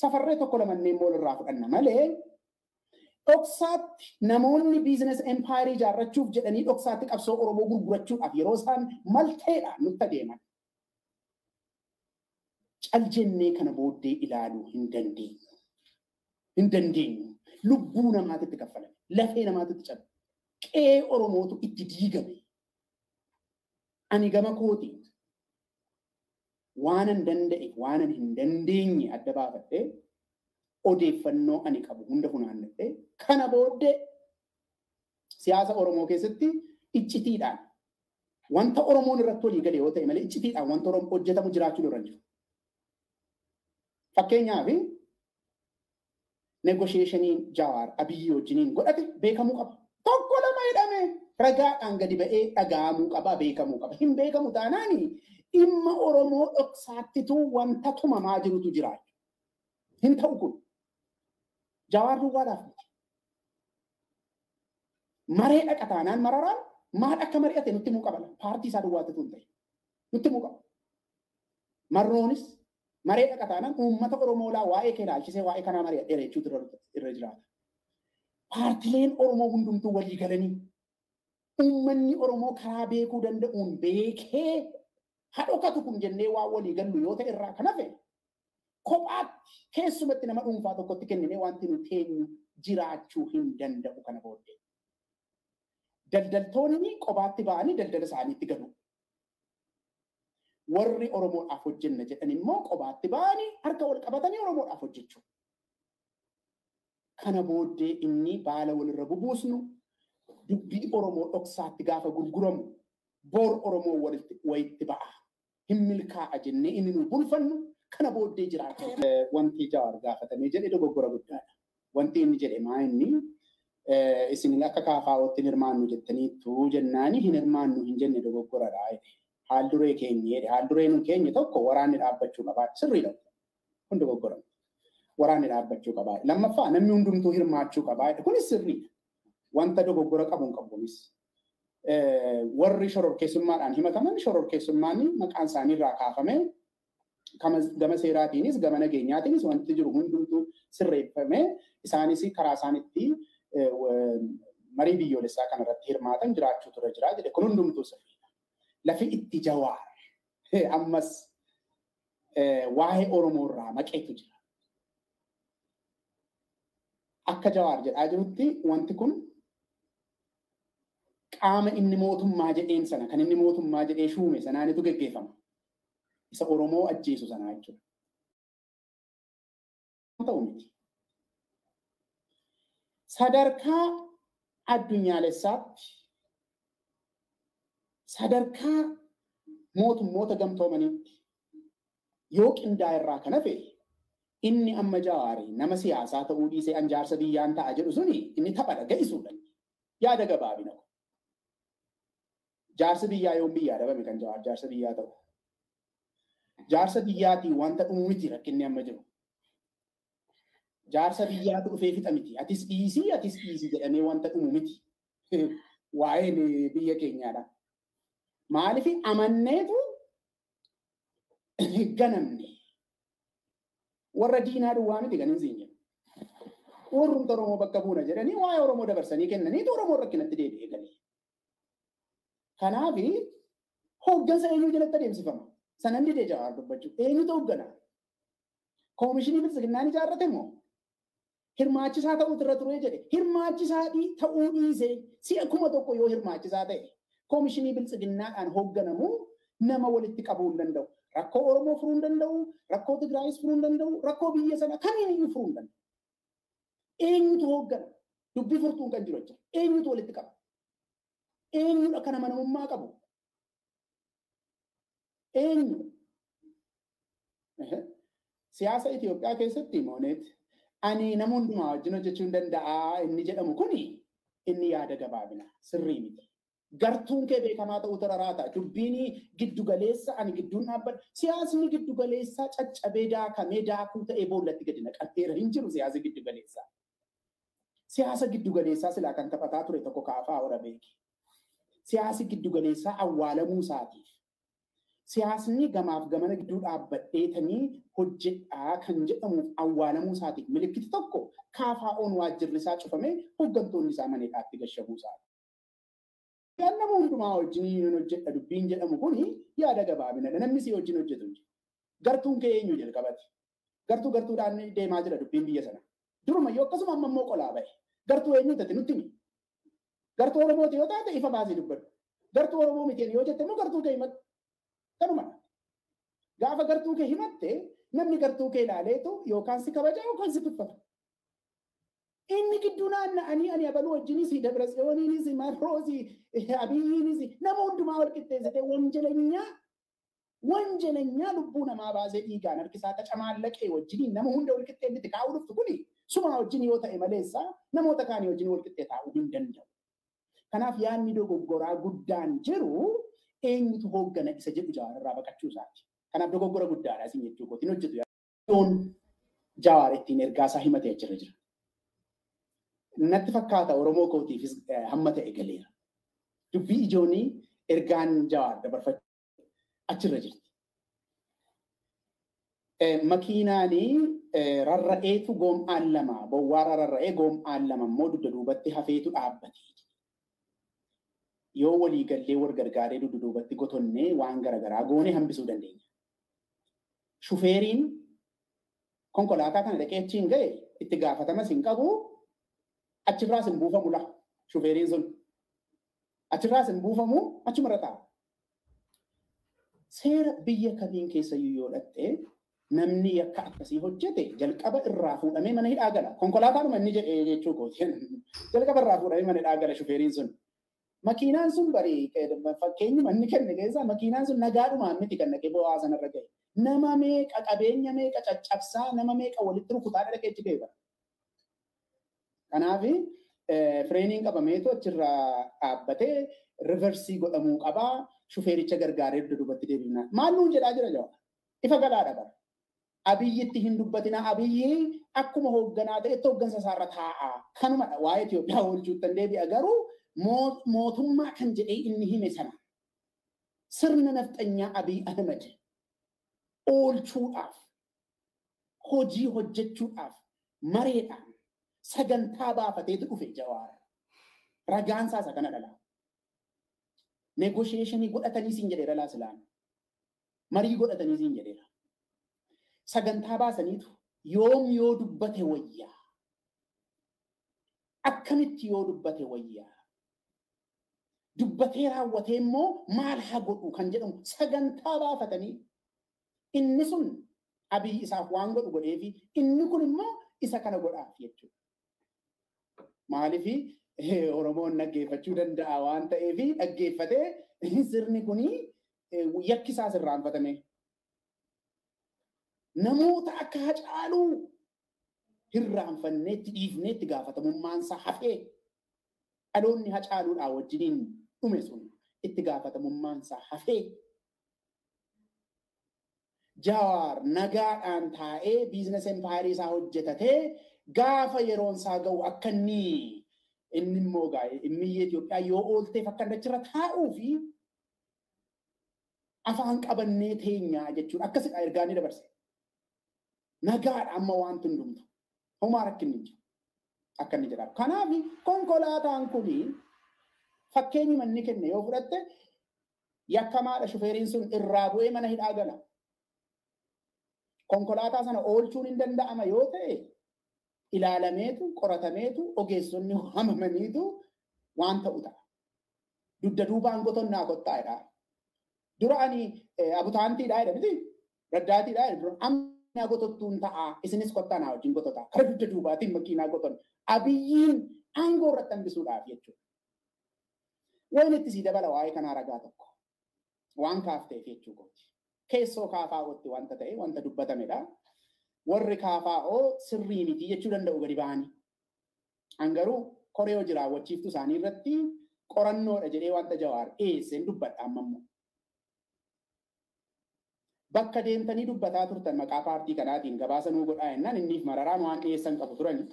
safarree tokko lamannee walirraa fudhanna malee dhoksaatti namoonni biizines empaayirii ijaarrachuuf jedhanii dhoksaatti qabsoo Oromoo gurgurachuudhaaf yeroo isaan malteedhaan nutti adeeman. Cal jennee kana booddee ilaaluu hin dandeenyu. Hin dandeenyu. Lubbuu namaatitti kaffalame. Lafee namaatitti cabe. Qe'ee Oromootu itti diigame. Ani gama kootiin waanan danda'e waanan hin dandeenye adda baafadhee odeeffannoo ani qabu hunda funaannadhee kana booddee siyaasa Oromoo keessatti iccitiidhaan wanta Oromoon irratti walii galee yoo ta'e malee iccitiidhaan wanta Oromoo hojjetamu jiraachuu irra jiru. Fakkeenyaaf negotiationiin Jawaar Abiyyi wajjiniin godhate beekamuu qaba. Tokko lama jedhame ragaadhaan gadi ba'ee dhaga'amuu qaba beekamuu qaba. Hin beekamu taanaani dhimma Oromoo dhoksaattitu wanta tumamaa jirutu jira. Hin ta'u kun Jawaar duwwaadhaaf maree dhaqa taanaan mararaan maal akka mari'ate nutti himuu qaba. Paartii isaa duwwaattitu hin ta'e nutti himuu qaba. Marroonis maree dhaqa taanaan uummata Oromoolaa waa'ee kee ilaalchisee waa'ee kanaa mari'adheera jechuutu irra jiraata. Paartileen Oromoo hundumtuu walii galanii uummanni Oromoo karaa beekuu danda'uun beekee hadhokatu kun jennee waa walii gallu yoo ta'e irraa kan hafe kophaatti keessumatti nama dhuunfaa tokkotti kenninee wanti nu teenyu jiraachuu hin danda'u kana booddee. Daldaltoonni kophaatti ba'anii daldala isaaniitti galu. Warri Oromoodhaaf hojjenna jedhan immoo kophaatti ba'anii harka wal qabatanii Oromoodhaaf hojjechuu. Kana booddee inni baala walirra bubuusnu dubbii Oromoo dhoksaatti gaafa gurguramu boor Oromoo walitti ba'a. Hin milkaa'a jennee inni nu bulfannu kana booddee jiraata. Wanti Jawaar gaafatamee jedhe dogoggora guddaadha. Wanti inni jedhe maa inni isin akka kaafaa'ootti hirmaannu jettaniittu jennaani hin hirmaannu hin jenne dogoggoradha. Haal duree keenya haal dureen keenya tokko waraanni dhaabbachuu qaba. Sirriidha. Kun dogoggorama. Waraanni dhaabbachuu qaba. Lammaffaa namni hundumtuu hirmaachuu qaba. Kunis sirriidha. Wanta dogoggora qabuun qabuunis. Warri shororkeessummaadhaan himataman shororkeessummaan maqaan isaanii irraa kaafamee gama seeraatiinis gama nageenyaatiinis wanti jiru hundumtuu sirreeffamee isaanis karaa isaaniitti marii biyyoolessaa kanarratti hirmaatan jiraachuu ture jira jedhe kun hundumtuu sirriidha. Lafi itti Jawaar ammas waa'ee Oromoo irraa maqeetu jira. Akka Jawaar jedhaa jirutti wanti kun qaama inni mootummaa jedheen sana kan inni mootummaa jedhee shuume sanaanitu geggeeffama. Isa Oromoo ajjeesu sanaa jechuudha. Ta'u miti. Sadarkaa addunyaalessaatti sadarkaa mootummoota gamtoomaniitti yoo qindaa'e irraa kan hafe inni amma Jawaarii nama siyaasaa ta'uu dhiisee jaarsa biyyaan ta'a jedhu suni inni taphadha ga'isuudha. Yaada gabaabina. Jaarsa biyyaa yoom biyyaa dhabame kan Jawaar jaarsa biyyaa ta'u. Jaarsa biyyaatii wanta dhumu miti rakkinni amma jiru. Jaarsa biyyaatu dhufee fixa miti. Atis dhiisii jedhamee wanta dhumu miti. Waa'een biyya keenyaadha. Maaliif amanneetu ganamne. Warra diinaa duwwaa miti kan hin siinye. Warrumta Oromoo bakka buuna jedhanii waa'ee Oromoo dabarsanii kennaniitu Oromoo rakkinatti deebi'ee galee. Kanaaf hooggansa eenyuu jalatti adeemsifama. Sanan didee Jawaar dubbachuu. Eenyutu hooggana? Koomishinii bilisiginnaan ijaarrate moo? Hirmaachisaa ta'uutu irra turee jedhe. Hirmaachisaa ta'uu dhiisee si'a kuma tokko yoo hirmaachisaa ta'e koomishinii bilisiginnaadhaan hoogganamu nama walitti qabuu hin danda'u. Rakkoo Oromoo furuu hin danda'u, rakkoo Tigraayis furuu hin danda'u, rakkoo biyya sana kamiiniyyuu furuu hin danda'u. Eenyutu hooggana? Dubbii furtuun kan jiru jechuudha. Eenyutu walitti qaba? Eenyudha kana amanamummaa qabu? Eenyu? Siyaasa Itoophiyaa keessatti mooneet ani nama hundumaa wajjin hojjechuu hin danda'a inni jedhamu kuni inni yaada gabaabina sirrii miti. Gartuun kee beekamaa ta'uu tararaata. Dubbiin giddugaleessa ani gidduun dhaabbadha. Siyaasni giddugaleessaa caccabee daakamee daakuu ta'ee boollatti gadi naqateera hin jiru siyaasa giddugaleessaa. Siyaasa giddugaleessaa silaa kan taphataa ture tokko kaafaa hora beeki. Siyaasi giddugaleessaa awwaalamuu isaatiif. Siyaasni gamaaf gamana gidduu dhaabbadheetanii hojjedhaa kan jedhamuuf awwaalamuu isaatiif milikkiti tokko KFO'n waajjirri isaa cufamee hooggantoonni isaa maneedhaatti gashabuu isaati. Yaan nama hundumaa wajjin hojjedha dubbiin jedhamu kuni yaada gabaabinadha. Namni si wajjin hojjetu hin jiru. Gartuun kee eenyu jalqabate? Gartuudhaan deemaa jira dubbiin biyya sana. Duruma yoo akkasuma amma immoo qolaa ba'e. Gartuu eenyu taate nutti himi. Gartuu Oromooti yoo taate ifa baasee dubbadhu. Gartuu Oromoo miti yoo jette immoo gartuu kee himadhu. Kanuma. Gaafa gartuu kee himatte namni gartuu kee ilaaleetu yookaan si kabajaa yookaan si tuffata. Inni gidduu naanna'anii ani abaluu wajjinis Dabratsiyooniinis Marroosi Abiyyiinis nama hundumaa wal qixxeessite wanjalanyaa lubbuu namaa baasee dhiigaan harkisaa qacamaallaqee wajjiniin nama hunda wal qixxeessite kaa'uu dhuftu kuni suma wajjin yoo ta'e maleessa namoota kaanii wajjin wal qixxee taa'uu hin danda'u. Kanaaf yaadni dogoggoraa guddaan jiru eenyutu hooggana isa jedhu Jawaar irraa baqachuu isaati. Kanaaf dogoggora guddaadha isin jechuu kootiin hojjetu. Jawaar ittiin ergaa isaa himatee achirra jira. Natti fakkaata Oromoo kootiifis hamma ta'e galeera. Dubbii ijoonii ergaan Jawaar dabarfachuu achirra jirti. Makiinaanii rarra'eetu goom'aan lama bowwaara rarra'ee goom'aan lama immoo dugda duubatti hafeetu dhaabbate. Yoo walii gallee wal gargaaree dugda duubatti gotonnee waan garaagaraa goonee hambisuu dandeenya. Shufeeriin konkolaataa kana dhaqee achiin ga'e itti gaafatamas hin qabu. Achirraas hin buufamu la shufeeriin sun. Achirraas hin buufamu achumarra ta'a. Seera biyya kamiin keessayyuu yoo dhatte namni yakka akkasii hojjete jalqaba irraa fuudhamee mana hidhaa gala. Konkolaataadhuma inni jedhee jechuu kooti. Jalqaba irraa fuudhamee mana hidhaa gala shufeeriin sun. Makiinaan sun barii fakkeenyuma inni kenne keessaa makiinaan sun nagaadhumaan miti kan dhaqee bo'aa sanarra ga'e. Nama meeqa qabeenya meeqa caccabsaa nama meeqa walitti rukutaa dhaqee achi ga'e bara. Kanaaf Fireeniin qabameetu achirraa dhaabbatee riversii godhamuu qabaa shufeericha gargaaree duubatti deebifnaa. Maal nuun jedhaa jira Jawaar? Ifa galaadha bara. Abiyyitti hin dubbatina. Abiyyi akkuma hoogganaa ta'etti hooggansa isaarra taa'aa. Kanumadha waa'ee Itoophiyaa oolchuutti deebi'a garuu mootummaa kan jedhee inni hime sana sirna nafxanyaa Abiy Ahmed oolchuudhaaf hojii hojjechuudhaaf mareedhaan sagantaa baafateetu dhufe Jawaar. Ragaan isaa kana dhala. Negotiationii godhatanii siin jedheera laasilaan. Marii godhatanii siin jedheera. Sagantaa baasaniitu yoom yoo dubbate wayyaa. Akkamitti yoo dubbate wayyaa. Dubbatee raawwatee immoo maal haa godhu kan jedhamu sagantaa baafatanii inni sun Abiy isaaf waan godhu godheefi inni kun immoo isa kana godhaaf jechuudha. Maaliifi Oromoon dhaggeeffachuu danda'a waan ta'eefi dhaggeeffatee sirni kuni yakkisaa sirraanfatame. Namoota akka Hacaaluu hirraanfanneetti dhiifneetti gaafatamummaan isaa hafee dhaloonni Hacaaluudhaa wajjiniin dhume sun itti gaafatamummaan isaa hafee Jawaar nagaadhaan taa'ee biizinesi empaayirii isaa hojjetatee gaafa yeroon isaa ga'u akka inni immoo gaa'e biyya Itoophiyaa yoo oolteef akka inni achirra taa'uu fi afaan qabannee teenyaa jechuudha. Akkasidha ergaa inni dabarse. Nagaadha amma wanti hundumtu. Homaa rakkinni jiru. Akka inni jedhamu. Kanaaf konkolaataan kuni fakkeenyi manni kenne yoo fudhatte yakkamaadha shufeeriin sun irraa bu'ee mana hidhaa gala. Konkolaataa sana oolchuun hin danda'ama yoo ta'e ilaalameetu qoratameetu ogeessonni hamamaniitu waan ta'u ta'a. Dugda duubaan gotonnaa kottaa'edha. Dura ani abutaantiidhaa jedha miti raddaatiidhaa jedha dura amma gotottuun ta'a isinis kottaa naa wajjin gototaa kara dugda duubaatiin makiinaa goton Abiyyiin aangoo irratti hambisuudhaaf jechuudha. Waan itti sii dabala waa'ee kanaa ragaa tokko waan kaafteef jechuu kooti. Keessoo kaafaa'ootti wanta ta'e wanta dubbatamedha. Warri kaafaa'oo sirrii miti jechuu danda'u gadi ba'anii. Angaruu koree hojii raawwachiiftuu isaanii irratti qorannoodha jedhee wanta Jawaar dhiyeesseen dubbadha ammammoo. Bakka deemtanii dubbataa turtan maqaa paartii kanaatiin gabaasa nuu godhaa jennaan inniif Mararaan waan dhiyeessan qabu turani.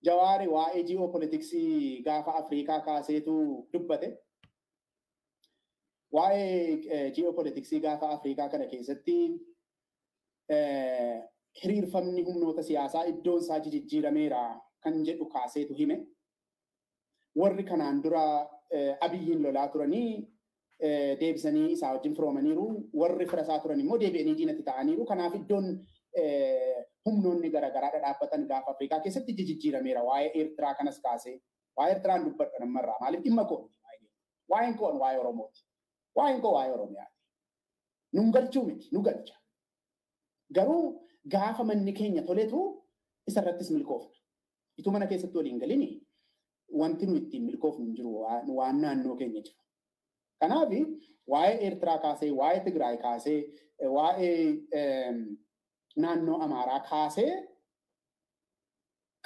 Jawaari waa'ee ji'oopolitiksii gaafa Afrikaa kaaseetu dubbate. Waa'ee ji'oopolitiksii gaafa Afrikaa kana keessatti hiriirfamni humnoota siyaasaa iddoon isaa jijjiirameera kan jedhu kaaseetu hime. Warri kanaan dura Abiyyiin lolaa turanii deebisanii isaa wajjin firoomaniiru. Warri fira isaa turan immoo deebi'anii diinatti ta'aniiru. Kanaaf iddoon humnoonni garaagaraa dhaabbatan gaafa Afrikaa keessatti jijjiirameera. Waa'ee Eertiraa kanas kaasee waa'ee Eertiraan dubbadha namarraa. Maaliif dhimma koo waa'een koo waa'ee Oromooti. Waa'een koo waa'ee Oromiyaati. Nun galchuu miti nu galcha. Garuu gaafa manni keenya toletu isarrattis milkoofna. Ituu mana keessatti waliin galini wanti nu ittiin milkoofnu hin jiru waan naannoo keenya jiru. Kanaaf waa'ee Eertiraa kaasee, waa'ee Tigraay kaasee, waa'ee naannoo Amaaraa kaasee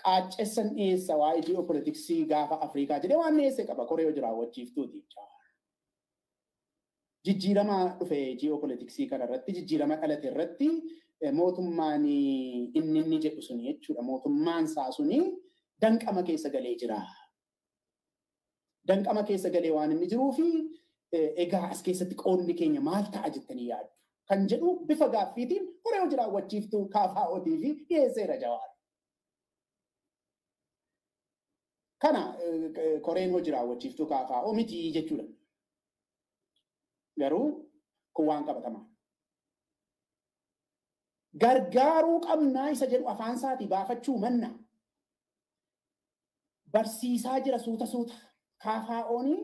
qaaccessan dhiyeessa waa'ee ji'oopolitiksii gaafa Afrikaa jedhee waan dhiyeesse qaba koree hojii raawwachiiftuuti. Jijjiirama dhufe ji'oopolitiksii kanarratti jijjiirama dhalate irratti mootummaan inni jedhu suni jechuudha. Mootummaan isaa suni danqama keessa galee jira. Danqama keessa galee waan inni jiruu fi egaa as keessatti qoonni keenya maal ta'a jettanii yaaddu kan jedhu bifa gaaffiitiin koree hojii raawwachiiftuu KFO'tii fi dhiyeesseera Jawaar. Kana koreen hojii raawwachiiftuu KFO miti jechuudha. Garuu kun waan qabatamaa. Gargaaruu qabnaa isa jedhu afaan isaatii baafachuu manna. Barsiisaa jira suuta suuta. KFO'ni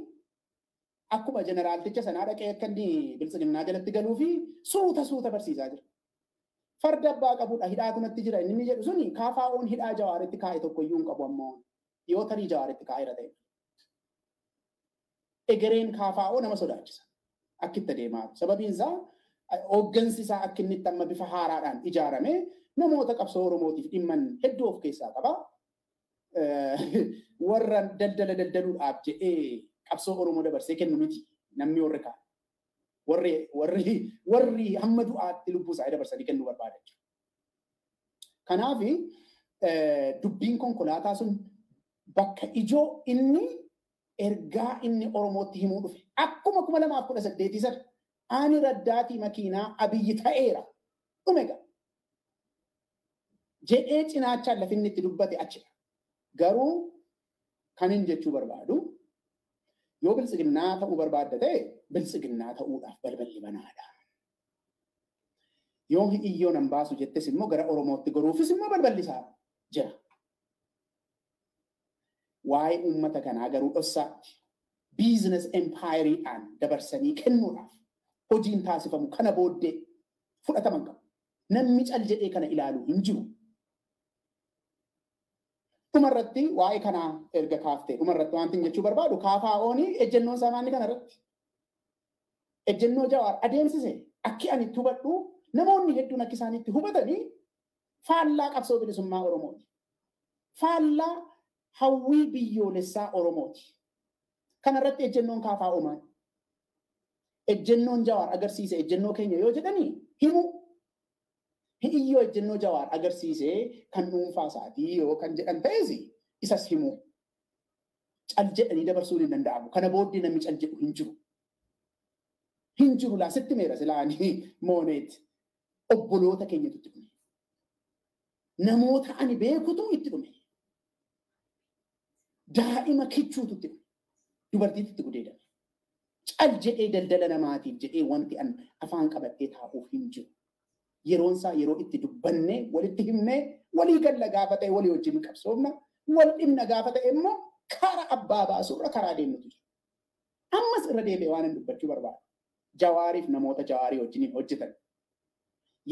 akkuma jeneraalticha sanaa dhaqee akka inni bilisiginnaa jalatti galuu fi suuta suuta barsiisaa jira. Farda abbaa qabudha hidhaatumatti jira inni jedhu suni KFO'n hidhaa Jawaaritti kaa'e tokko iyyuu hin qabu ammoo yoo tarii Jawaaritti kaa'eera ta'e. Egereen KFO nama sodaachisa. Akkitti deemaa sababiin isaa hooggansi isaa akka inni amma bifa haaraadhaan ijaarame namoota qabsoo Oromootiif dhimman hedduu of keessaa qaba. warra daldala daldaluudhaaf jedhee qabsoo Oromoo dabarsee kennu miti namni warri kaan. Warri hamma du'aatti lubbuu isaa dabarsanii kennuu barbaada jechuudha. Kanaaf dubbiin konkolaataa sun bakka ijoo inni ergaa inni Oromootti himuu dhufe. Akkuma 2018 sana ani raddaatii makiinaa Abiyyi ta'eera. Dhumega. Jedhee cinaachaan lafinni itti dubbate achidha. Garuu kan hin jechuu barbaadu yoo biltsiginnaa ta'uu barbaadda ta'e biltsiginnaa ta'uudhaaf balballi banaadha. Yoo hiyyoo nan baasu jettes immoo gara Oromootti goruufis immoo balballi isaa jira. Waa'ee uummata kanaa garuu dhossaatti biizines empaayiridhaan dabarsanii kennuudhaaf hojiin taasifamu kana booddee fudhataman qabu. Namni cal jedhee kana ilaalu hin jiru. Dhumarratti waa'ee kanaa erga kaaftee dhumarratti wanti jechuu barbaadu KFO'n ejjennoon isaa maanni kanarratti. Ejjennoo Jawaar adeemsise akki ani itti hubadhu namoonni hedduun akka isaanitti hubatanii faallaa qabsoo bilisummaa Oromooti. Faallaa hawwii biyyoolessaa Oromooti. Kanarratti ejjennoon KFO maali? Ejjennoon Jawaar agarsiise ejjennoo keenya yoo jedhanii himu. Hiyyoo ejjennoo Jawaar agarsiisee kan dhuunfaa isaatii yoo kan jedhan ta'es isas himu. Cal jedhanii dabarsuun hin danda'amu. Kana booddee namni cal jedhu hin jiru. Hin jiru laasitti meera silaanii mooneet obboloota keenyatu itti dhume. Namoota ani beekutu itti dhume. Daa'ima kichuutu itti dhume. Dubartiitti itti gudeedame. Cal jedhee daldala namaatiif jedhee wanti an afaan qabadhee taa'uuf hin jiru. Yeroon isaa yeroo itti dubbannee walitti himnee walii galla gaafa ta'e walii wajjin qabsoofna wal dhimna gaafa ta'e immoo karaa abbaa baasurra karaa deemnutu jira. Ammas irra deebi'ee waan hin dubbachuu barbaadu. Jawaariif namoota Jawaarii wajjin hojjetan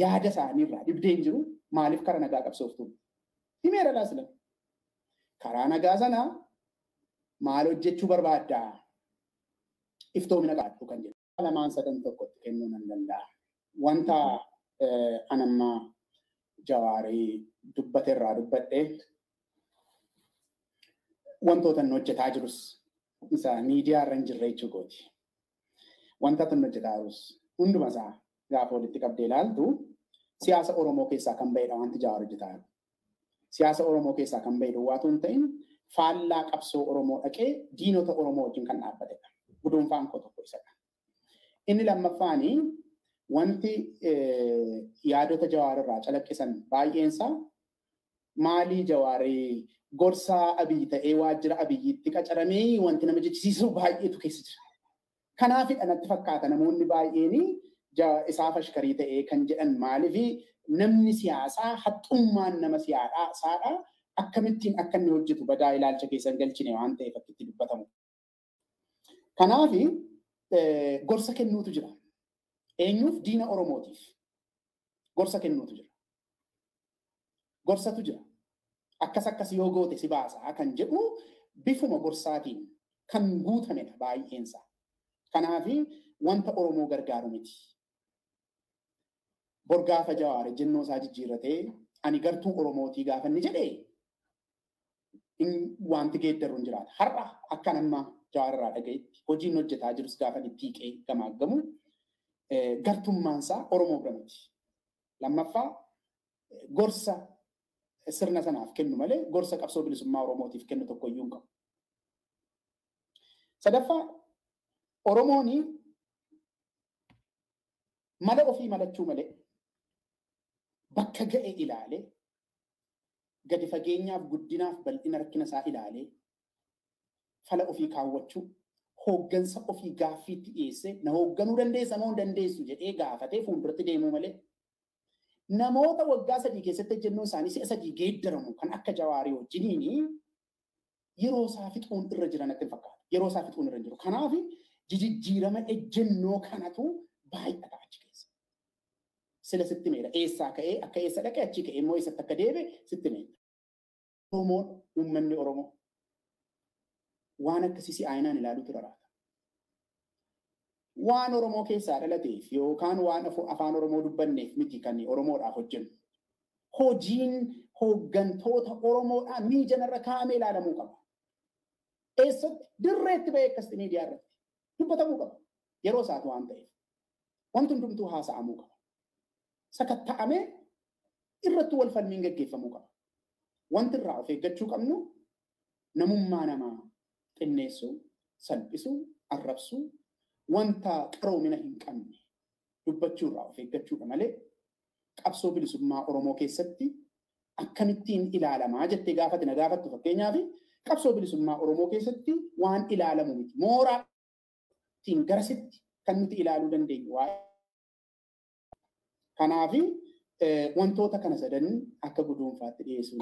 yaada isaaniirraa dibdee hin jiru maaliif karaa nagaa qabsooftu? Himeera laasila. Karaa nagaa sana maal hojjechuu barbaadda? Iftoomina qaaddu kan jedhu. Lamaan sadan tokkotti kennuu nan danda'a. Wanta anamma Jawaarii dubbate irraa dubbadhe wantoota inni hojjetaa jirus isa miidiyaa irra hin jirre jechuu gooti. Wanta inni hojjetaa jirus hunduma isaa gaafa walitti qabdee ilaaltu siyaasa Oromoo keessaa kan bahedha wanti Jawaar hojjetaa jiru. Siyaasa Oromoo keessaa kan bahe duwwaatu hin ta'in faallaa qabsoo Oromoo dhaqee diinota Oromoo wajjin kan dhaabbatedha. Guduunfaan koo tokko isadha. Inni lammaffaanii wanti yaadota Jawaar irraa calaqqisan baay'eensaa maalii Jawaarii gorsaa Abiyyi ta'ee waajjira Abiyyiitti qacaramee wanti nama jechisiisu baay'eetu keessa jira. Kanaafidha natti fakkaata namoonni baay'een isaaf ashkarii ta'ee kan jedhan maaliif namni siyaasaa haxxummaan nama siyaasaa akkamittiin akka inni hojjetu badaa ilaalcha keessan galchine waan ta'eef akkitti dubbatamu. Kanaaf gorsa kennuutu jira. Eenyuuf diina Oromootiif gorsa kennuutu jira. Gorsatu jira. Akkas yoo goote si baasaa kan jedhu bifuma gorsaatiin kan guutamedha baay'eensaa. Kanaaf wanta Oromoo gargaaru miti. Bor gaafa Jawaar ejjennoo isaa jijjiirratee ani gartuu Oromootii gaafa inni jedhee wanti geeddaru hin jiraata. Har'a akka nama Jawaar irraa dhagayetti hojiin hojjetaa jirus gaafa itti hiiqee gamaaggamu gartummaan isaa Oromoo bira miti. Lammaffaa gorsa sirna sanaaf kennu malee gorsa qabsoo bilisummaa Oromootiif kennu tokko iyyuu hin qabu. Sadaffaa Oromoon mala ofii malachuu malee bakka ga'e ilaalee gadi fageenyaaf guddinaaf bal'ina rakkina isaa ilaalee fala ofii kaawwachuu hooggansa ofii gaaffiitti dhiyeessee na hoogganuu dandeessa moo hin dandeessu jedhee gaafatee fuulduratti deemuu malee namoota waggaa 3 keessatti ejjennoo isaanii si'a 3 geeddaramu kan akka Jawaarii wajjiniin yeroo isaa fixuun irra jiran natti fakkaata. Yeroo isaa fixuun irra jiru. Kanaaf jijjiirama ejjennoo kanatu baay'ata achi keessa. Sila sitti meera eessaa ka'ee akka eessa dhaqee achi ka'ee immoo eessatti akka deebe sitti meera. Oromoon uummanni Oromoo waan akkasii si'aayinaan ilaaluutu raraata. Waan Oromoo keessaa dhalateef yookaan waan afaan Oromoo dubbanneef miti kan Oromoodhaaf hojjennu. hojiin hooggantoota Oromoodhaan miidiyaarra kaa'amee ilaalamuu qaba. Eessatti dirreetti ba'ee akkasitti miidiyaa irratti dubbatamuu qaba. Yeroo isaati waan ta'eef wanti hundumtuu haasa'amuu qaba. Sakatta'amee irratti wal falmiin gaggeeffamuu qaba. Wanti irraa of eeggachuu qabnu namummaa namaa xinneessuu, salphisuu, arrabsuu, wanta qaroomina hin qabne dubbachuu irraa of eeggachuudha malee qabsoo bilisummaa Oromoo keessatti akkamittiin ilaalamaa jettee gaafate na gaafattu fakkeenyaaf qabsoo bilisummaa Oromoo keessatti waan ilaalamu miti. Mooraa ittiin garasitti kan nuti ilaaluu dandeenyu waa'ee. Kanaaf wantoota kana sadan akka guduunfaatti dhiyeessuu